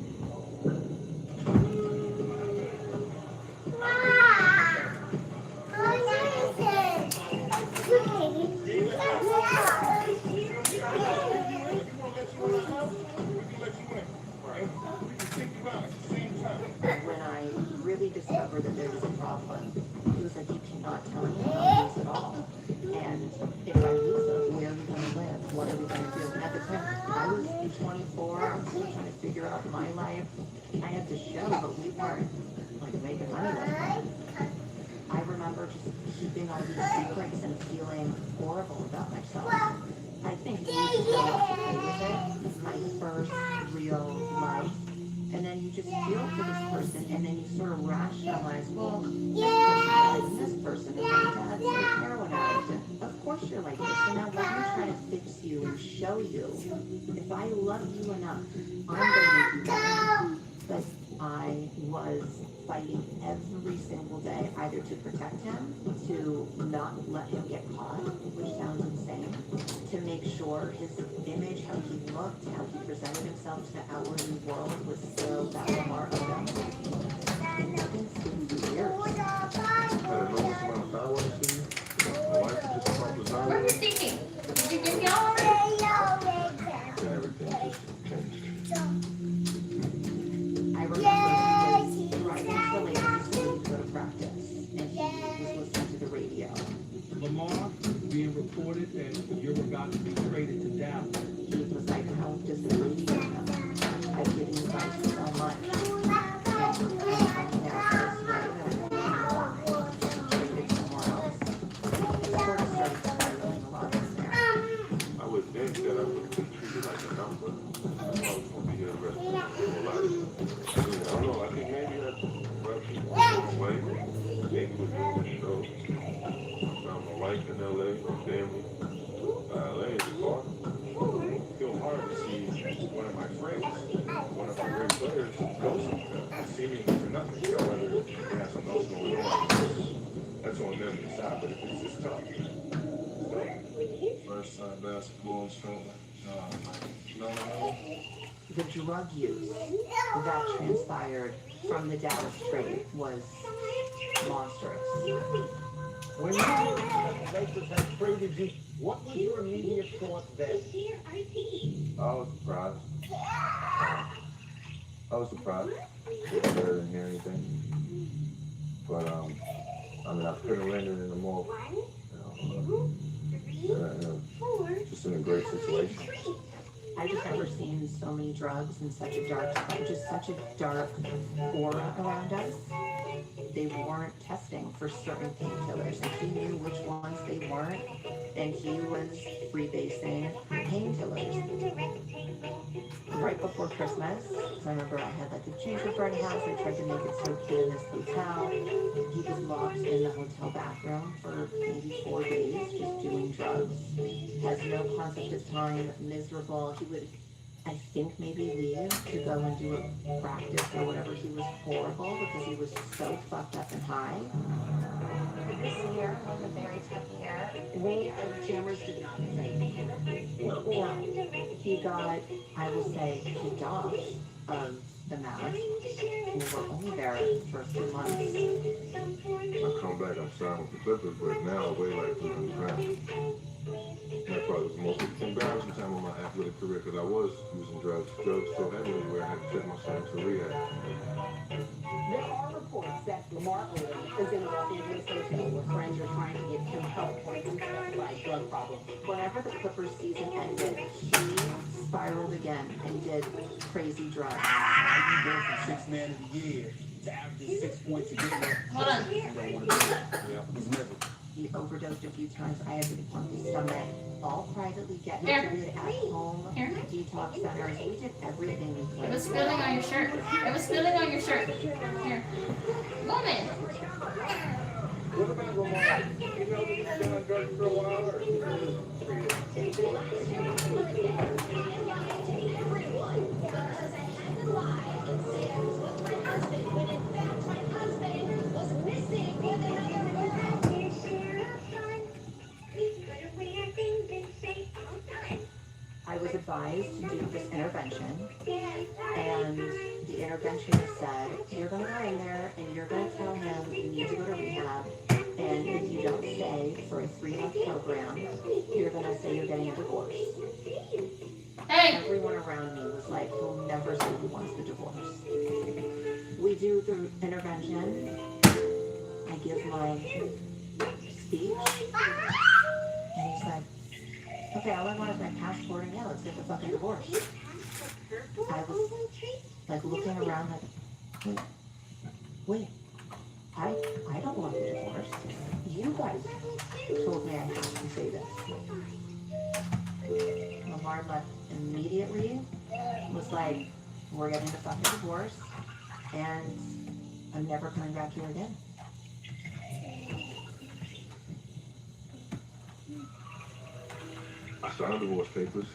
When I really discovered that there was a problem, he was like, you cannot tell me about this at all. And if I lose it, where are we going to live? What are we going to do? And at the time, I was 24, I was still trying to figure out my life. I had the show, but we weren't like making money like that. I remember just keeping all these secrets and feeling horrible about myself. I think we should go okay with it. It's my first real life. And then you just feel for this person, and then you sort of rationalize realized, well, this person is my dad's a heroin addict. And of course you're like this. So now let me try to fix you and show you. If I love you enough, I'm going to make you better. But I was fighting every single day, either to protect him, to not let him get caught, which sounds insane, to make sure his image, how he looked, how he presented himself to the outward world was still that Lamar Odom. It's been years. What are you thinking? Did you get me all already? I remember he was driving to the ladies' to go to practice, and he was listening to the radio. Lamar, being reported that you're about to be traded to Dallas. He was like, how does the radio know? I've given you guys so much. And finding out this way that I'm traded somewhere else. It sort of started spiraling a lot from there. I would think that I would be treated like a number. I was going to be here the rest of my life. I don't know, I think maybe that's where people are going away. Maybe we're doing this show. My wife in LA, my family. LA is hard. It feels hard to see one of my friends, one of my great players, go somewhere, seemingly for nothing. You know, whether they have something else going on, that's on them to decide, but it's tough. First time basketball show. No. The drug use that transpired from the Dallas trade was monstrous. When you knew that the Lakers had traded you, what was your immediate thought then? I was surprised. I didn't hear anything. But, I mean, I could have landed in a more, just in a great situation. I've just never seen so many drugs in such a dark, just such a dark aura around us. They weren't testing for certain painkillers, and he knew which ones they weren't, and he was freebasing painkillers. Right before Christmas, I remember I had like a gingerbread house. I tried to make it so cute in this hotel. He was locked in the hotel bathroom for maybe 4 days, just doing drugs. Has no concept of time, miserable. He would, I think, maybe leave to go and do a practice or whatever. He was horrible because he was so fucked up and high. This year was a very tough year. The cameras did not say. No. He got, I will say, kicked off of the match. We were only there for a few months. I come back, I'm signed with the Clippers, but now I weigh like 200 grams. That probably was the most embarrassing time of my athletic career because I was using drugs so heavily where I had to take myself to rehab. There are reports that Lamar Odom is in a Los Angeles hotel where friends are trying to get him help for his specialized drug problem. Whenever the Clippers season ended, he spiraled again and did crazy drugs. You go from 6th man of the year to average 6 points a game. Hold on. He overdosed a few times. I had to pump his stomach. All privately get him Here. treated at home, detox centers. We did everything we could. It was spilling on your shirt. It was spilling on your shirt. Here. Woman. What about Lamar? You know that he's been on drugs for a while, or? I was advised to do this intervention, and the interventionist said, you're going to go in there and you're going to tell him you need to go to rehab, and if you don't stay for a 3-month program, you're going to say you're getting a divorce. Hey. Everyone around me was like, he'll never say he wants the divorce. We do the intervention. I give my speech, and he's like, okay, all I want is my passport, and yeah, let's get the fucking divorce. I was like looking around like, wait, I don't want the divorce. You guys told me I have to say this. Lamar left immediately, was like, we're getting the fucking divorce, and I'm never coming back here again. I saw the divorce papers.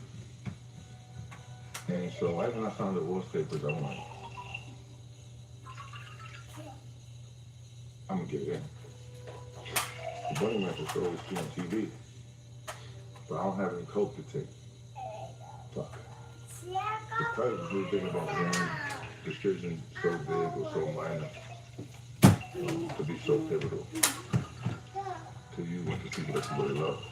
And so right when I found the divorce papers, I'm like, I'm gonna get it in. The bunny mattress always see on TV. But I don't have any coke to take. Fuck. The credit was really big about one decision so big or so minor to be so pivotal to you and to people that you really love.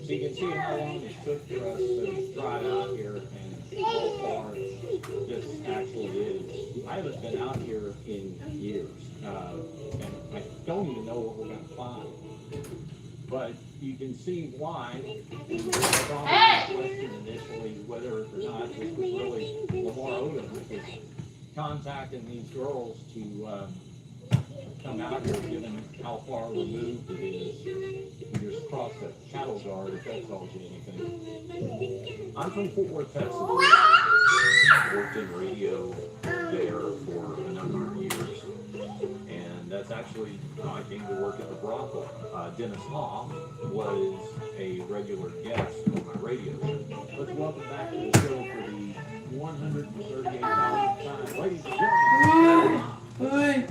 So you can see how long it took for us to drive out here and how far this actually is. I haven't been out here in years, and I don't even know what we're going to find. But you can see why the question initially whether or not this was really Lamar Odom that was contacting these girls to come out here, given how far removed it is. You just cross the cattle guard, if that tells you anything. I'm from Fort Worth, Texas. Worked in radio there for a number of years. And that's actually how I came to work at the brothel. Dennis Hoff was a regular guest on my radio show. Let's welcome back to the show for the 138,000th time. Ladies and gentlemen. Hey.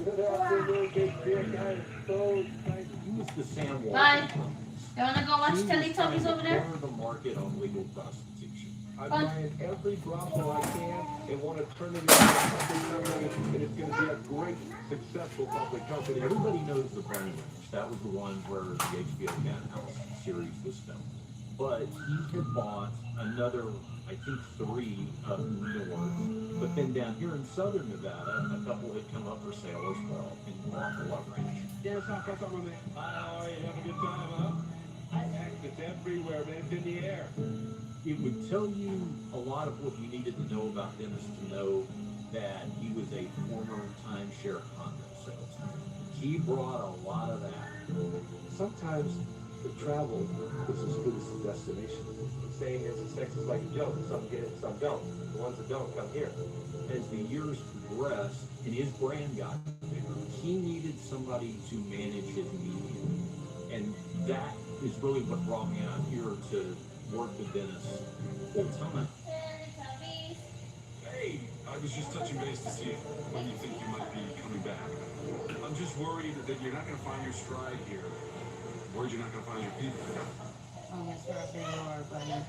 Good afternoon, Big Dick. I'm so excited. He was the Sam Walton. Bye. You wanna go watch Teletubbies over there? The market on legal prostitution. I'm buying every brothel I can and want to turn it into a public company, and it's going to be a great, successful public company. Everybody knows the Brain Ranch. That was the one where the HBO Cat House series was filmed. But he had bought another, I think 3 up north. But then down here in southern Nevada, a couple had come up for sale as well and bought the Love Ranch. Yes, I'll come on it. Oh, you have a good time, huh? It's everywhere, man. It's in the air. It would tell you a lot of what you needed to know about Dennis to know that he was a former timeshare condo salesman. He brought a lot of that. Sometimes the travel is as good as the destination. The saying is that sex is like a joke. Some get it, some don't. The ones that don't come here. As the years progressed and his brand got bigger, he needed somebody to manage his media. And that is really what brought me out here to work with Dennis full time. Hey, I was just touching base to see when you think you might be coming back. I'm just worried that you're not going to find your stride here. Worried you're not going to find your people. Oh, yes, wherever you are, buddy.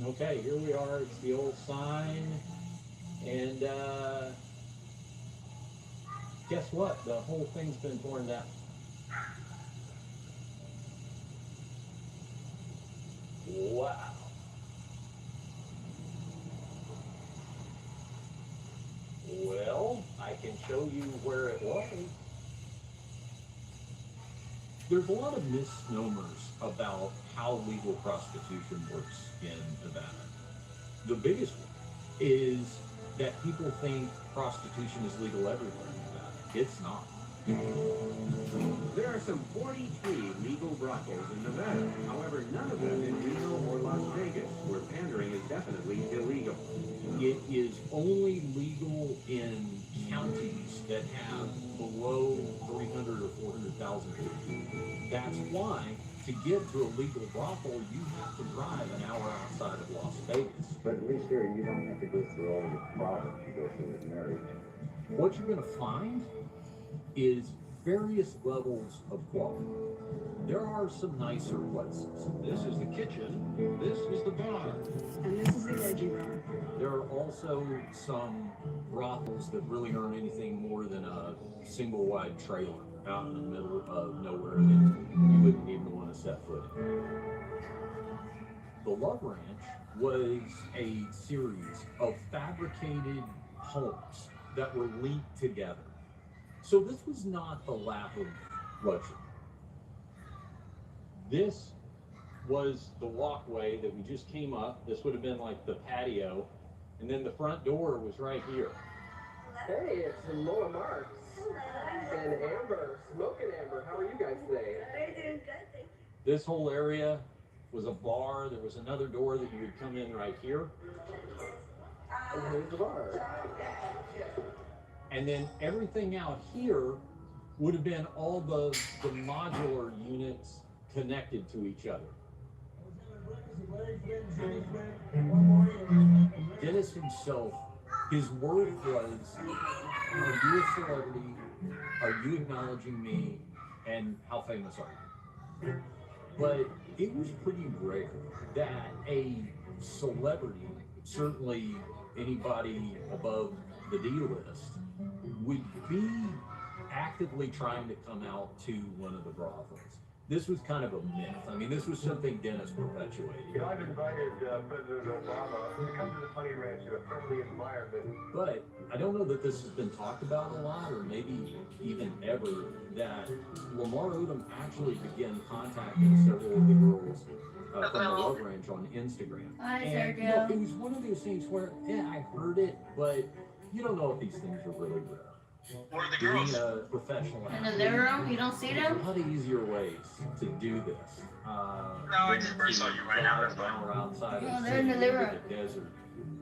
Okay, here we are. It's the old sign. And guess what? The whole thing's been torn down. Wow. Well, I can show you where it was. There's a lot of misnomers about how legal prostitution works in Nevada. The biggest one is that people think prostitution is legal everywhere in Nevada. It's not. There are some 43 legal brothels in Nevada. However, none of them in Reno or Las Vegas, where pandering is definitely illegal. It is only legal in counties that have below 300 or 400,000 people. That's why, to get to a legal brothel, you have to drive an hour outside of Las Vegas. But at least here, you don't have to go through all the problems you go through with marriage. What you're going to find is various levels of quality. There are some nicer places. This is the kitchen. This is the bar. And this is the veggie bar. There are also some brothels that really aren't anything more than a single wide trailer out in the middle of nowhere that you wouldn't even want to set foot in. The Love Ranch was a series of fabricated homes that were linked together So this was not the lap of luxury. This was the walkway that we just came up. This would have been like the patio. And then the front door was right here. Hey, it's Laura Marks and Amber, Smoking Amber. How are you guys today? We're doing good, thank you. This whole area was a bar. There was another door that you would come in right here. And here's the bar. And then everything out here would have been all the modular units connected to each other. Dennis himself, his word was, are you a celebrity? Are you acknowledging me? And how famous are you? But it was pretty rare that a celebrity, certainly anybody above the D list, would be actively trying to come out to one of the brothels. This was kind of a myth. I mean, this was something Dennis perpetuated. You know, I've invited President Obama to come to the Honey Ranch in a friendly environment. But I don't know that this has been talked about a lot, or maybe even ever, that Lamar Odom actually began contacting several of the girls from the Love Ranch on Instagram. Hi, And you know, it was one of those things where, yeah, I heard it, but you don't know if these things are really real. Where are the Being girls? a professional In the athlete, living room? You don't see there's a them? lot of easier ways to do this. No, I just first saw you right now. That's fine. Or outside No, of they're in the living room. the desert,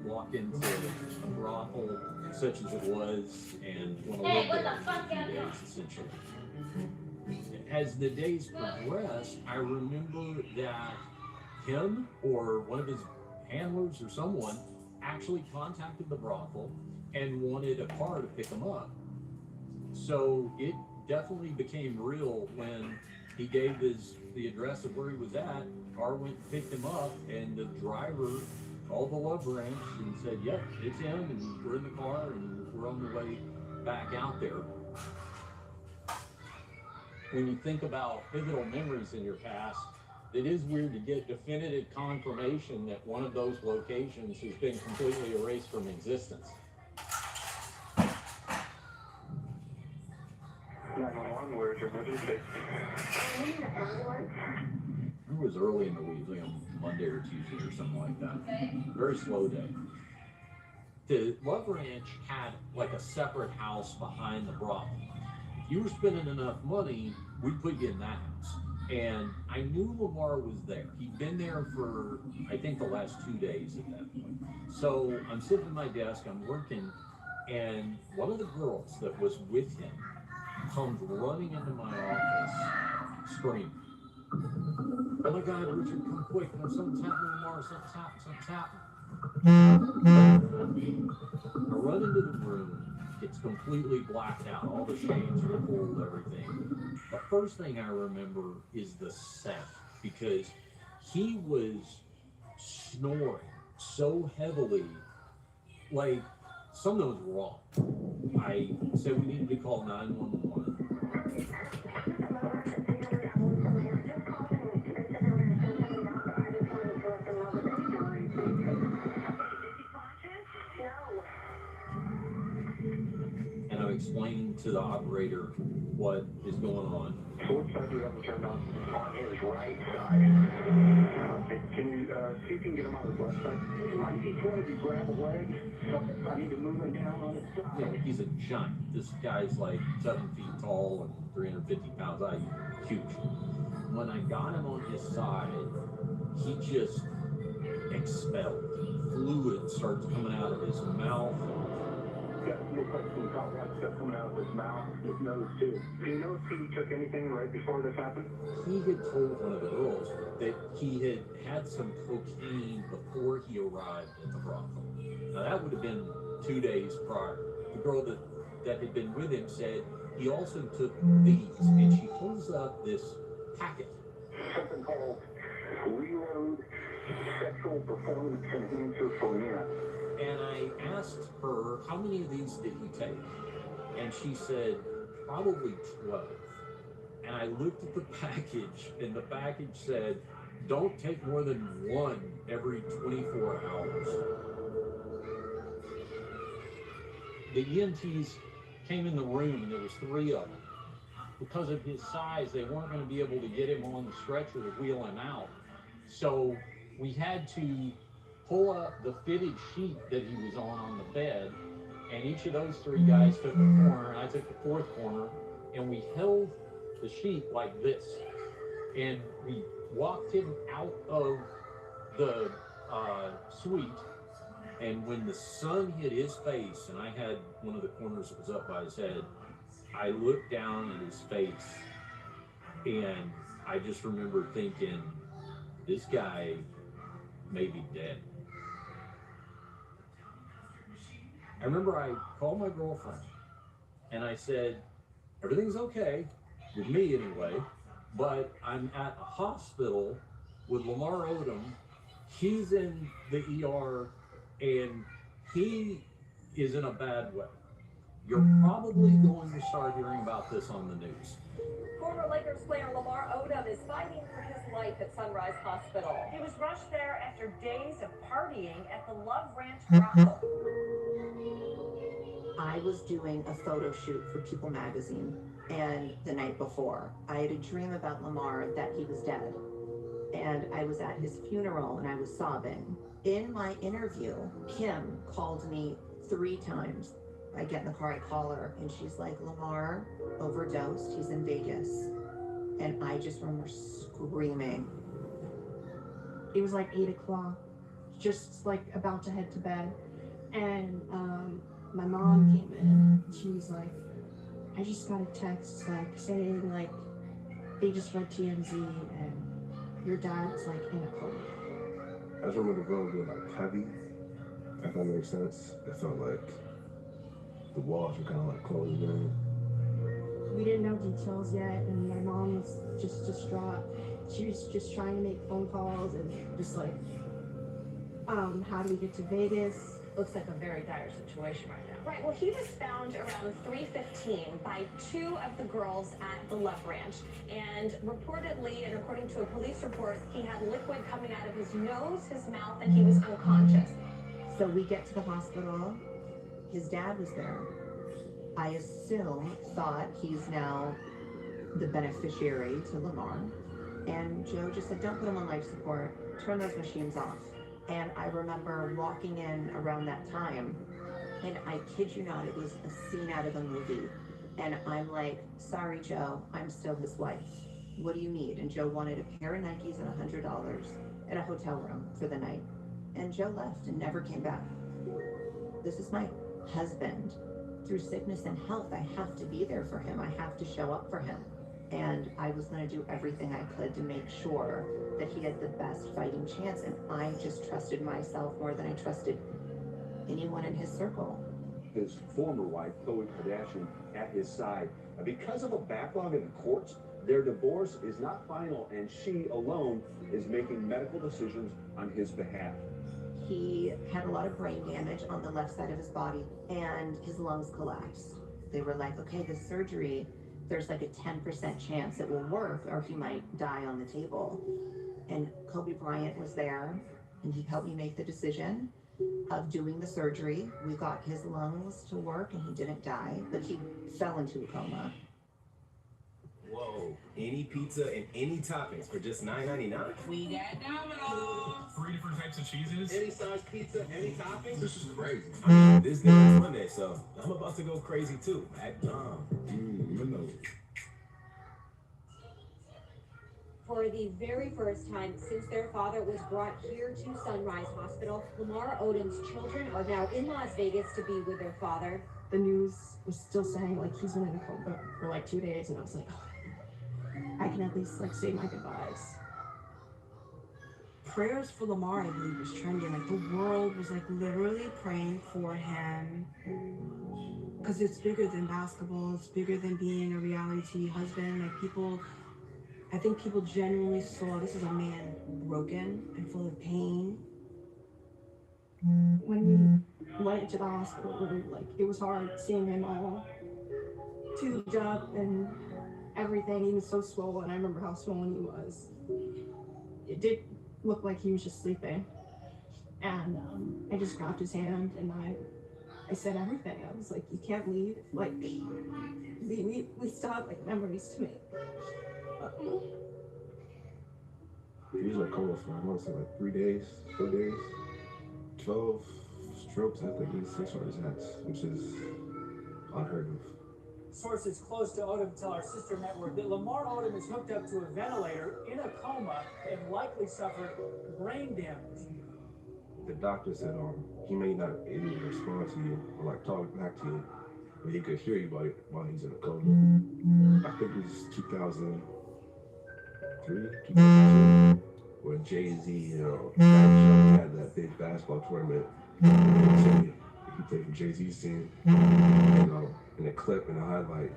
walk into a brothel such as it was, and want to Hey, live what there the fuck for a few days, essentially. As the days progressed, I remember that him or one of his handlers or someone actually contacted the brothel and wanted a car to pick him up. So it definitely became real when he gave the address of where he was at. Car went and picked him up, and the driver called the Love Ranch and said, "Yep, it's him," and we're in the car and we're on the way back out there. When you think about pivotal memories in your past, it is weird to get definitive confirmation that one of those locations has been completely erased from existence. 911, where's your emergency? It was early in the week, like on Monday or Tuesday or something like that. Very slow day. The Love Ranch had like a separate house behind the brothel. If you were spending enough money, we'd put you in that house. And I knew Lamar was there. He'd been there for, I think, the last 2 days at that point. So I'm sitting at my desk, I'm working, and one of the girls that was with him comes running into my office screaming, "Oh my God, Richard, come quick. Something's happening to Lamar. Something's happening. I run into the room. It's completely blacked out. All the shades are pulled, everything. The first thing I remember is the scent, because he was snoring so heavily, like something was wrong. I said we needed to call 911. And I'm explaining to the operator what is going on. So which side do you have him turned on? On his right side. Can you see if you can get him on his left side? I need to grab a leg. I need to move him down on his side. You know, he's a giant. This guy's like 7 feet tall and 350 pounds. Huge. When I got him on his side, he just expelled. Fluid starts coming out of his mouth. Yeah, looks like some cobweb stuff coming out of his mouth, his nose too. Do you know if he took anything right before this happened? He had told one of the girls that he had had some cocaine before he arrived at the brothel. Now that would have been 2 days prior. The girl that had been with him said he also took these, and she pulls up this packet. Something called Reload Sexual Performance Enhancer for Men. And I asked her, how many of these did he take? And she said, probably 12. And I looked at the package, and the package said, don't take more than one every 24 hours. The EMTs came in the room and there was 3 of them. Because of his size, they weren't going to be able to get him on the stretcher to wheel him out. So we had to pull up the fitted sheet that he was on the bed, and each of those 3 guys took a corner, and I took the 4th corner, and we held the sheet like this, and we walked him out of the suite. And when the sun hit his face, and I had one of the corners that was up by his head, I looked down at his face, and I just remember thinking, this guy may be dead. I remember I called my girlfriend, and I said, everything's okay, with me anyway, but I'm at a hospital with Lamar Odom. He's in the ER, and he is in a bad way. You're probably going to start hearing about this on the news. Former Lakers player Lamar Odom is fighting for his life at Sunrise Hospital. He was rushed there after days of partying at the Love Ranch brothel. I was doing a photo shoot for People magazine, and the night before, I had a dream about Lamar that he was dead. And I was at his funeral and I was sobbing. In my interview, Kim called me 3 times. I get in the car, I call her, and she's like, Lamar overdosed, he's in Vegas. And I just remember screaming. It was like 8 o'clock, just like about to head to bed. And my mom came in, she was like, I just got a text like saying like, they just read TMZ and your dad's like in a coma. I just remember the room being like heavy, if that makes sense. It felt like the walls were kind of like closing in. We didn't know details yet, and my mom was just distraught. She was just trying to make phone calls and just like, how do we get to Vegas? Looks like a very dire situation right now. Right, well, he was found around 3:15 by 2 of the girls at the Love Ranch. And reportedly, and according to a police report, he had liquid coming out of his nose, his mouth, and he was unconscious. So we get to the hospital, his dad was there. I assume, thought he's now the beneficiary to Lamar. And Joe just said, don't put him on life support, turn those machines off. And I remember walking in around that time, and I kid you not, it was a scene out of a movie. And I'm like, sorry, Joe, I'm still his wife. What do you need? And Joe wanted a pair of Nikes and $100 and a hotel room for the night. And Joe left and never came back. This is my husband. Through sickness and health, I have to be there for him. I have to show up for him. And I was going to do everything I could to make sure that he had the best fighting chance. And I just trusted myself more than I trusted anyone in his circle. His former wife, Khloe Kardashian, at his side. Because of a backlog in the courts, their divorce is not final, and she alone is making medical decisions on his behalf. He had a lot of brain damage on the left side of his body, and his lungs collapsed. They were like, okay, this surgery, there's like a 10% chance it will work, or he might die on the table. And Kobe Bryant was there, and he helped me make the decision of doing the surgery. We got his lungs to work, and he didn't die, but he fell into a coma. Whoa, any pizza and any toppings for just $9.99? We got Domino's. 3 different types of cheeses. Any size pizza, any toppings? This is crazy. I mean, this day is Monday, so I'm about to go crazy too. For the very first time since their father was brought here to Sunrise Hospital, Lamar Odom's children are now in Las Vegas to be with their father. The news was still saying like he's been in a coma for like 2 days, and I was like, oh, I can at least like say my goodbyes. Prayers for Lamar, I believe, was trending. Like the world was like literally praying for him, because it's bigger than basketball. It's bigger than being a reality husband. Like people, I think people genuinely saw this is a man broken and full of pain. When we went into the hospital room, like it was hard seeing him all tubed up and everything. He was so swollen. I remember how swollen he was. It did look like he was just sleeping. And I just grabbed his hand and I I said everything. I was like, you can't leave. Like, we still have like memories to make. He was in a coma for, I want to say, like 3 days, 4 days, 12 strokes, I think, and 6 heart attacks, which is unheard of. Sources close to Odom tell our sister network that Lamar Odom is hooked up to a ventilator in a coma and likely suffered brain damage. The doctor said he may not be able to respond to you or like talk back to you, but he could hear you while he's in a coma. I think it was 2003, 2002, when Jay-Z, had that big basketball tournament. He played for Jay-Z's team, in a clip, in a highlight.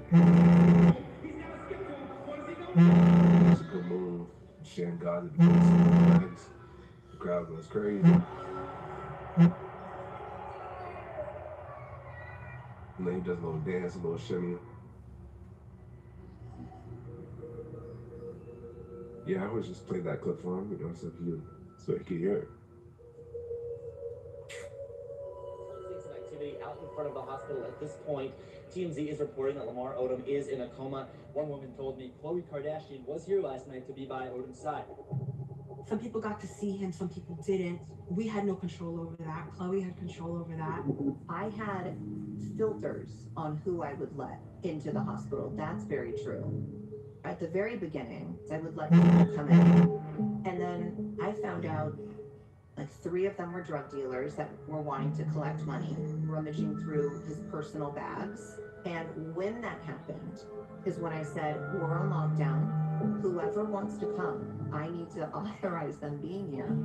It's a good move. Sharing God at the legs. The crowd goes crazy. And then he does a little dance, a little shimmy. Yeah, I always just play that clip for him, so he could hear it. Activity out in front of the hospital at this point. TMZ is reporting that Lamar Odom is in a coma. One woman told me Khloe Kardashian was here last night to be by Odom's side. Some people got to see him, some people didn't. We had no control over that. Khloe had control over that. I had filters on who I would let into the hospital. That's very true. At the very beginning, I would let people come in. And then I found out like 3 of them were drug dealers that were wanting to collect money, rummaging through his personal bags. And when that happened is when I said, we're on lockdown. Whoever wants to come, I need to authorize them being here.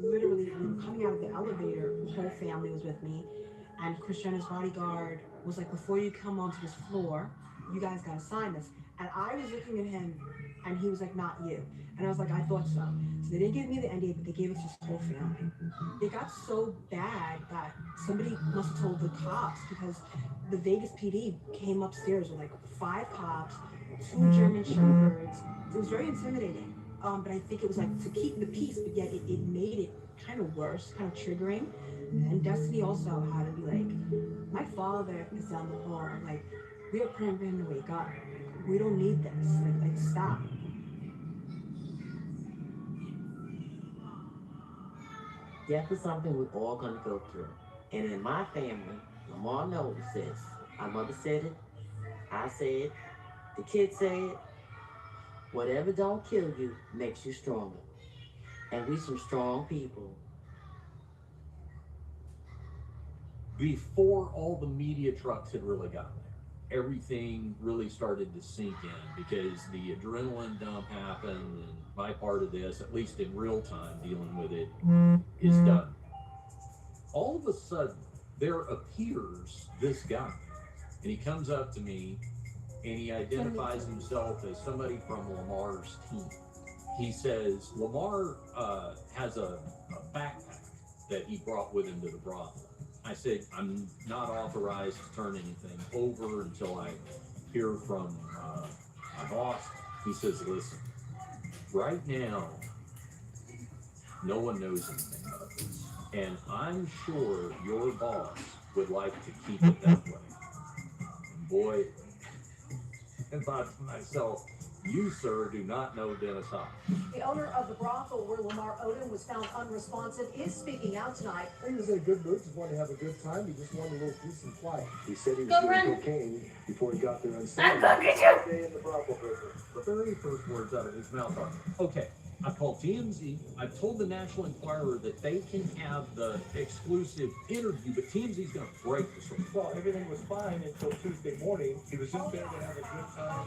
Literally, we were coming out of the elevator, the whole family was with me, and Kris Jenner's bodyguard was like, before you come onto this floor, you guys gotta sign this. And I was looking at him, and he was like, not you. And I was like, I thought so. So they didn't give me the NDA, but they gave it to his whole family. It got so bad that somebody must have told the cops, because the Vegas PD came upstairs with like 5 cops, 2 German shepherds. It was very intimidating. But I think it was like to keep the peace, but yet it made it kind of worse, kind of triggering. And Destiny also had to be like, my father is down the hall. Like, we are praying for him to wake up. We don't need this. Like stop. Death is something we're all going to go through. And in my family, Lamar knows this. My mother said it. I said it. The kids say it. Whatever don't kill you makes you stronger. And we some strong people. Before all the media trucks had really gotten there, everything really started to sink in because the adrenaline dump happened, and my part of this, at least in real time dealing with it, is done. All of a sudden, there appears this guy, and he comes up to me, and he identifies himself as somebody from Lamar's team. He says Lamar has a backpack that he brought with him to the brothel. I said, I'm not authorized to turn anything over until I hear from my boss. He says, listen, right now, no one knows anything about this. And I'm sure your boss would like to keep it that way. And boy, I thought to myself, you, sir, do not know Dennis Hopkins. The owner of the brothel where Lamar Odom was found unresponsive is speaking out tonight. He was in a good mood, just wanted to have a good time. He just wanted a little peace and quiet. He said he was doing cocaine before he got there on I'm Sunday. cooking you! In the brothel business. The very first words out of his mouth are, okay, I called TMZ. I've told the National Enquirer that they can have the exclusive interview, but TMZ's going to break the story. Well, everything was fine until Tuesday morning. He was just there to have a good time.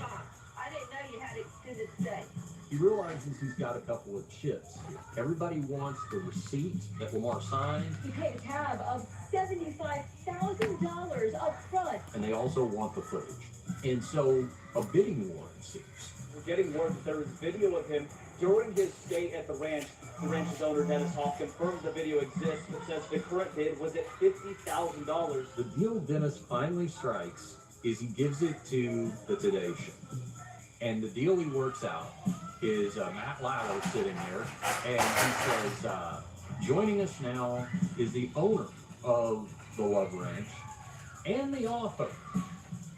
I didn't know you had extended stay. He realizes he's got a couple of chips. Everybody wants the receipt that Lamar signed. He paid a tab of $75,000 up front. And they also want the footage. And so a bidding war ensues. We're getting word that there is video of him during his stay at the ranch. The ranch's owner, Dennis Hoff, confirms the video exists, but says the current bid was at $50,000. The deal Dennis finally strikes is he gives it to the Today Show. And the deal he works out is Matt Lauer sitting there, and he says, joining us now is the owner of the Love Ranch and the author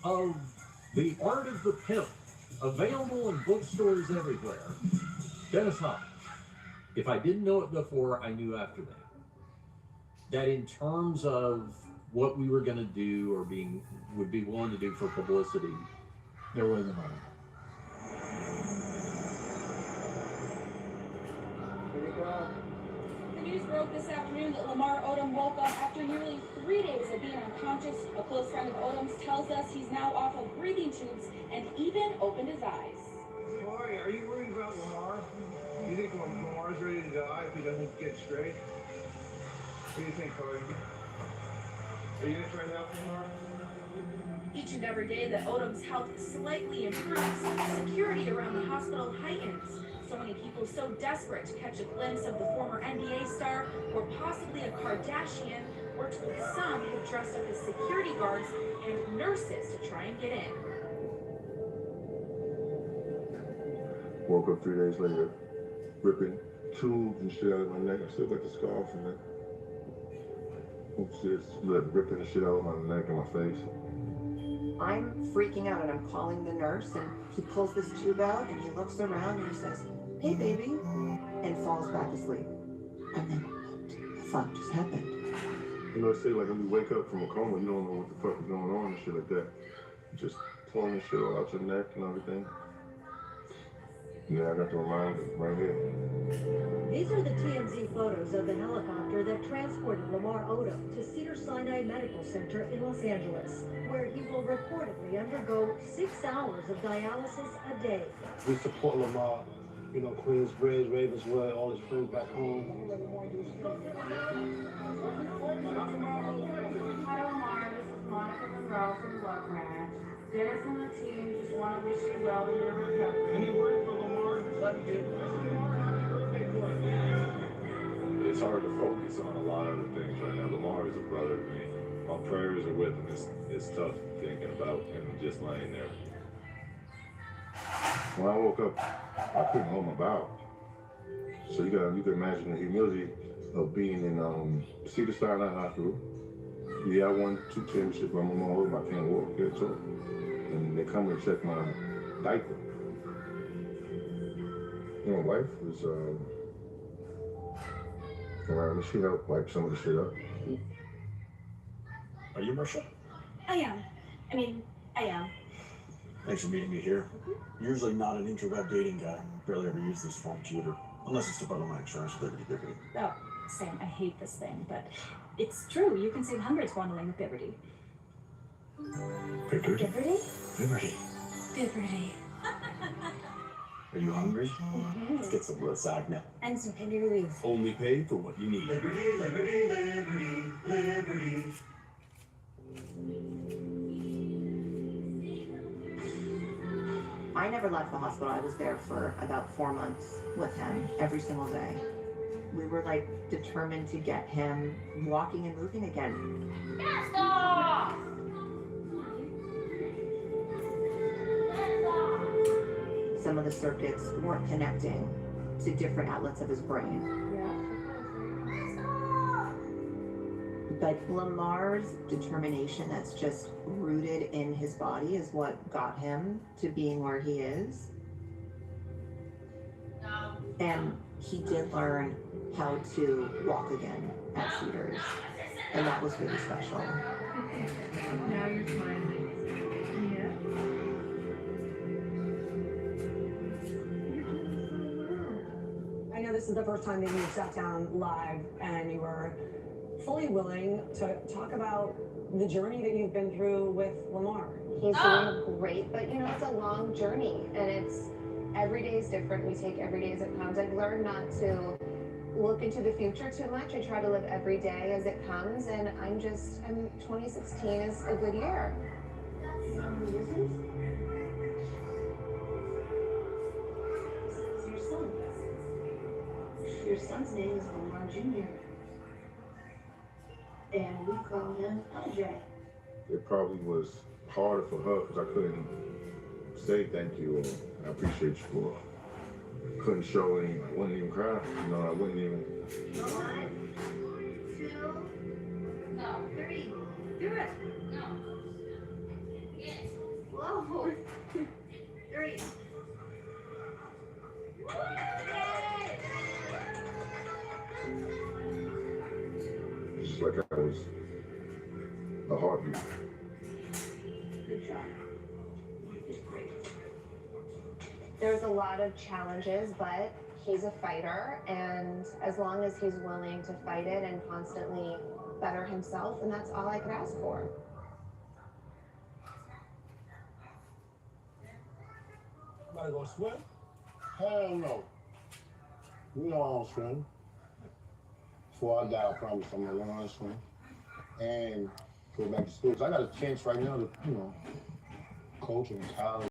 of The Art of the Pimp, available in bookstores everywhere, Dennis Hopkins. If I didn't know it before, I knew after that. That in terms of what we were going to do or would be willing to do for publicity, there wasn't money. The news broke this afternoon that Lamar Odom woke up after nearly 3 days of being unconscious. A close friend of Odom's tells us he's now off of breathing tubes and even opened his eyes. Boy, are you worried about Lamar? You think Lamar's ready to die if he doesn't get straight? What do you think, Chloe? Are you gonna try to help Lamar? Each and every day that Odom's health slightly improves, security around the hospital heightens. So many people so desperate to catch a glimpse of the former NBA star or possibly a Kardashian, we're told some have dressed up as security guards and nurses to try and get in. Woke up 3 days later, ripping tubes and shit out of my neck. I still got the scar from that. Just ripping the shit out of my neck and my face. I'm freaking out and I'm calling the nurse and he pulls this tube out and he looks around and he says, "Hey baby," and falls back asleep. And then what the fuck just happened? You know, they say like when you wake up from a coma, you don't know what the fuck is going on and shit like that. Just pulling the shit all out your neck and everything. Yeah, I got the reminder right here. These are the TMZ photos of the helicopter that transported Lamar Odom to Cedars-Sinai Medical Center in Los Angeles, where he will reportedly undergo 6 hours of dialysis a day. We support Lamar. You know, Queensbridge, Ravenswood, all his friends back home. Hi, Lamar. This is Monica Monroe from Love Ranch. Dennis and the team just want to wish you well in your recovery. Any word for Lamar? It's hard to focus on a lot of the things right now. Lamar is a brother to me. My prayers are with him. It's tough thinking about him just laying there. When I woke up, I couldn't hold my bowels. So you can imagine the humility of being in Cedars-Sinai Hospital. Yeah, I won 2 championships, but I'm on my own. I can't walk yet, so. And they come and check my diaper. My wife was around me. She helped wipe some of the shit up. Are you Marcia? I am. I am. Thanks for meeting me here. Usually not an introvert dating guy. Barely ever use this phone computer. Unless it's to bundle my insurance with Liberty. Oh, Sam, I hate this thing, but it's true. You can save hundreds bundling with Liberty. Liberty? Liberty? Liberty. Liberty. Are you hungry? Let's get some lasagna. And some penny relief. Only pay for what you need. Liberty, liberty, liberty, liberty. I never left the hospital. I was there for about 4 months with him every single day. We were like determined to get him walking and moving again. Stop! Some of the circuits weren't connecting to different outlets of his brain. But Lamar's determination that's just rooted in his body is what got him to being where he is. And he did learn how to walk again at Cedars. And that was really special. Now you're smiling. Yeah. I know this is the first time that you sat down live and you were fully willing to talk about the journey that you've been through with Lamar. He's doing great, but you know, it's a long journey and every day is different. We take every day as it comes. I've learned not to look into the future too much. I try to live every day as it comes, and 2016 is a good year. Your son. Your son's name is Lamar Jr. And we call him LJ. It probably was harder for her because I couldn't say thank you and I appreciate you for. Couldn't show any, I wouldn't even cry. You know, I wouldn't even. 1, 2, Go. 3. Do it. No. Yes. Whoa. 3. Just like I was a heartbeat. Good job. There's a lot of challenges, but he's a fighter, and as long as he's willing to fight it and constantly better himself, and that's all I could ask for. Somebody gonna swim? Hell no. You know I don't swim. Before I die, I promise I'm gonna learn how to swim and go back to school. So I got a chance right now to, coach in college.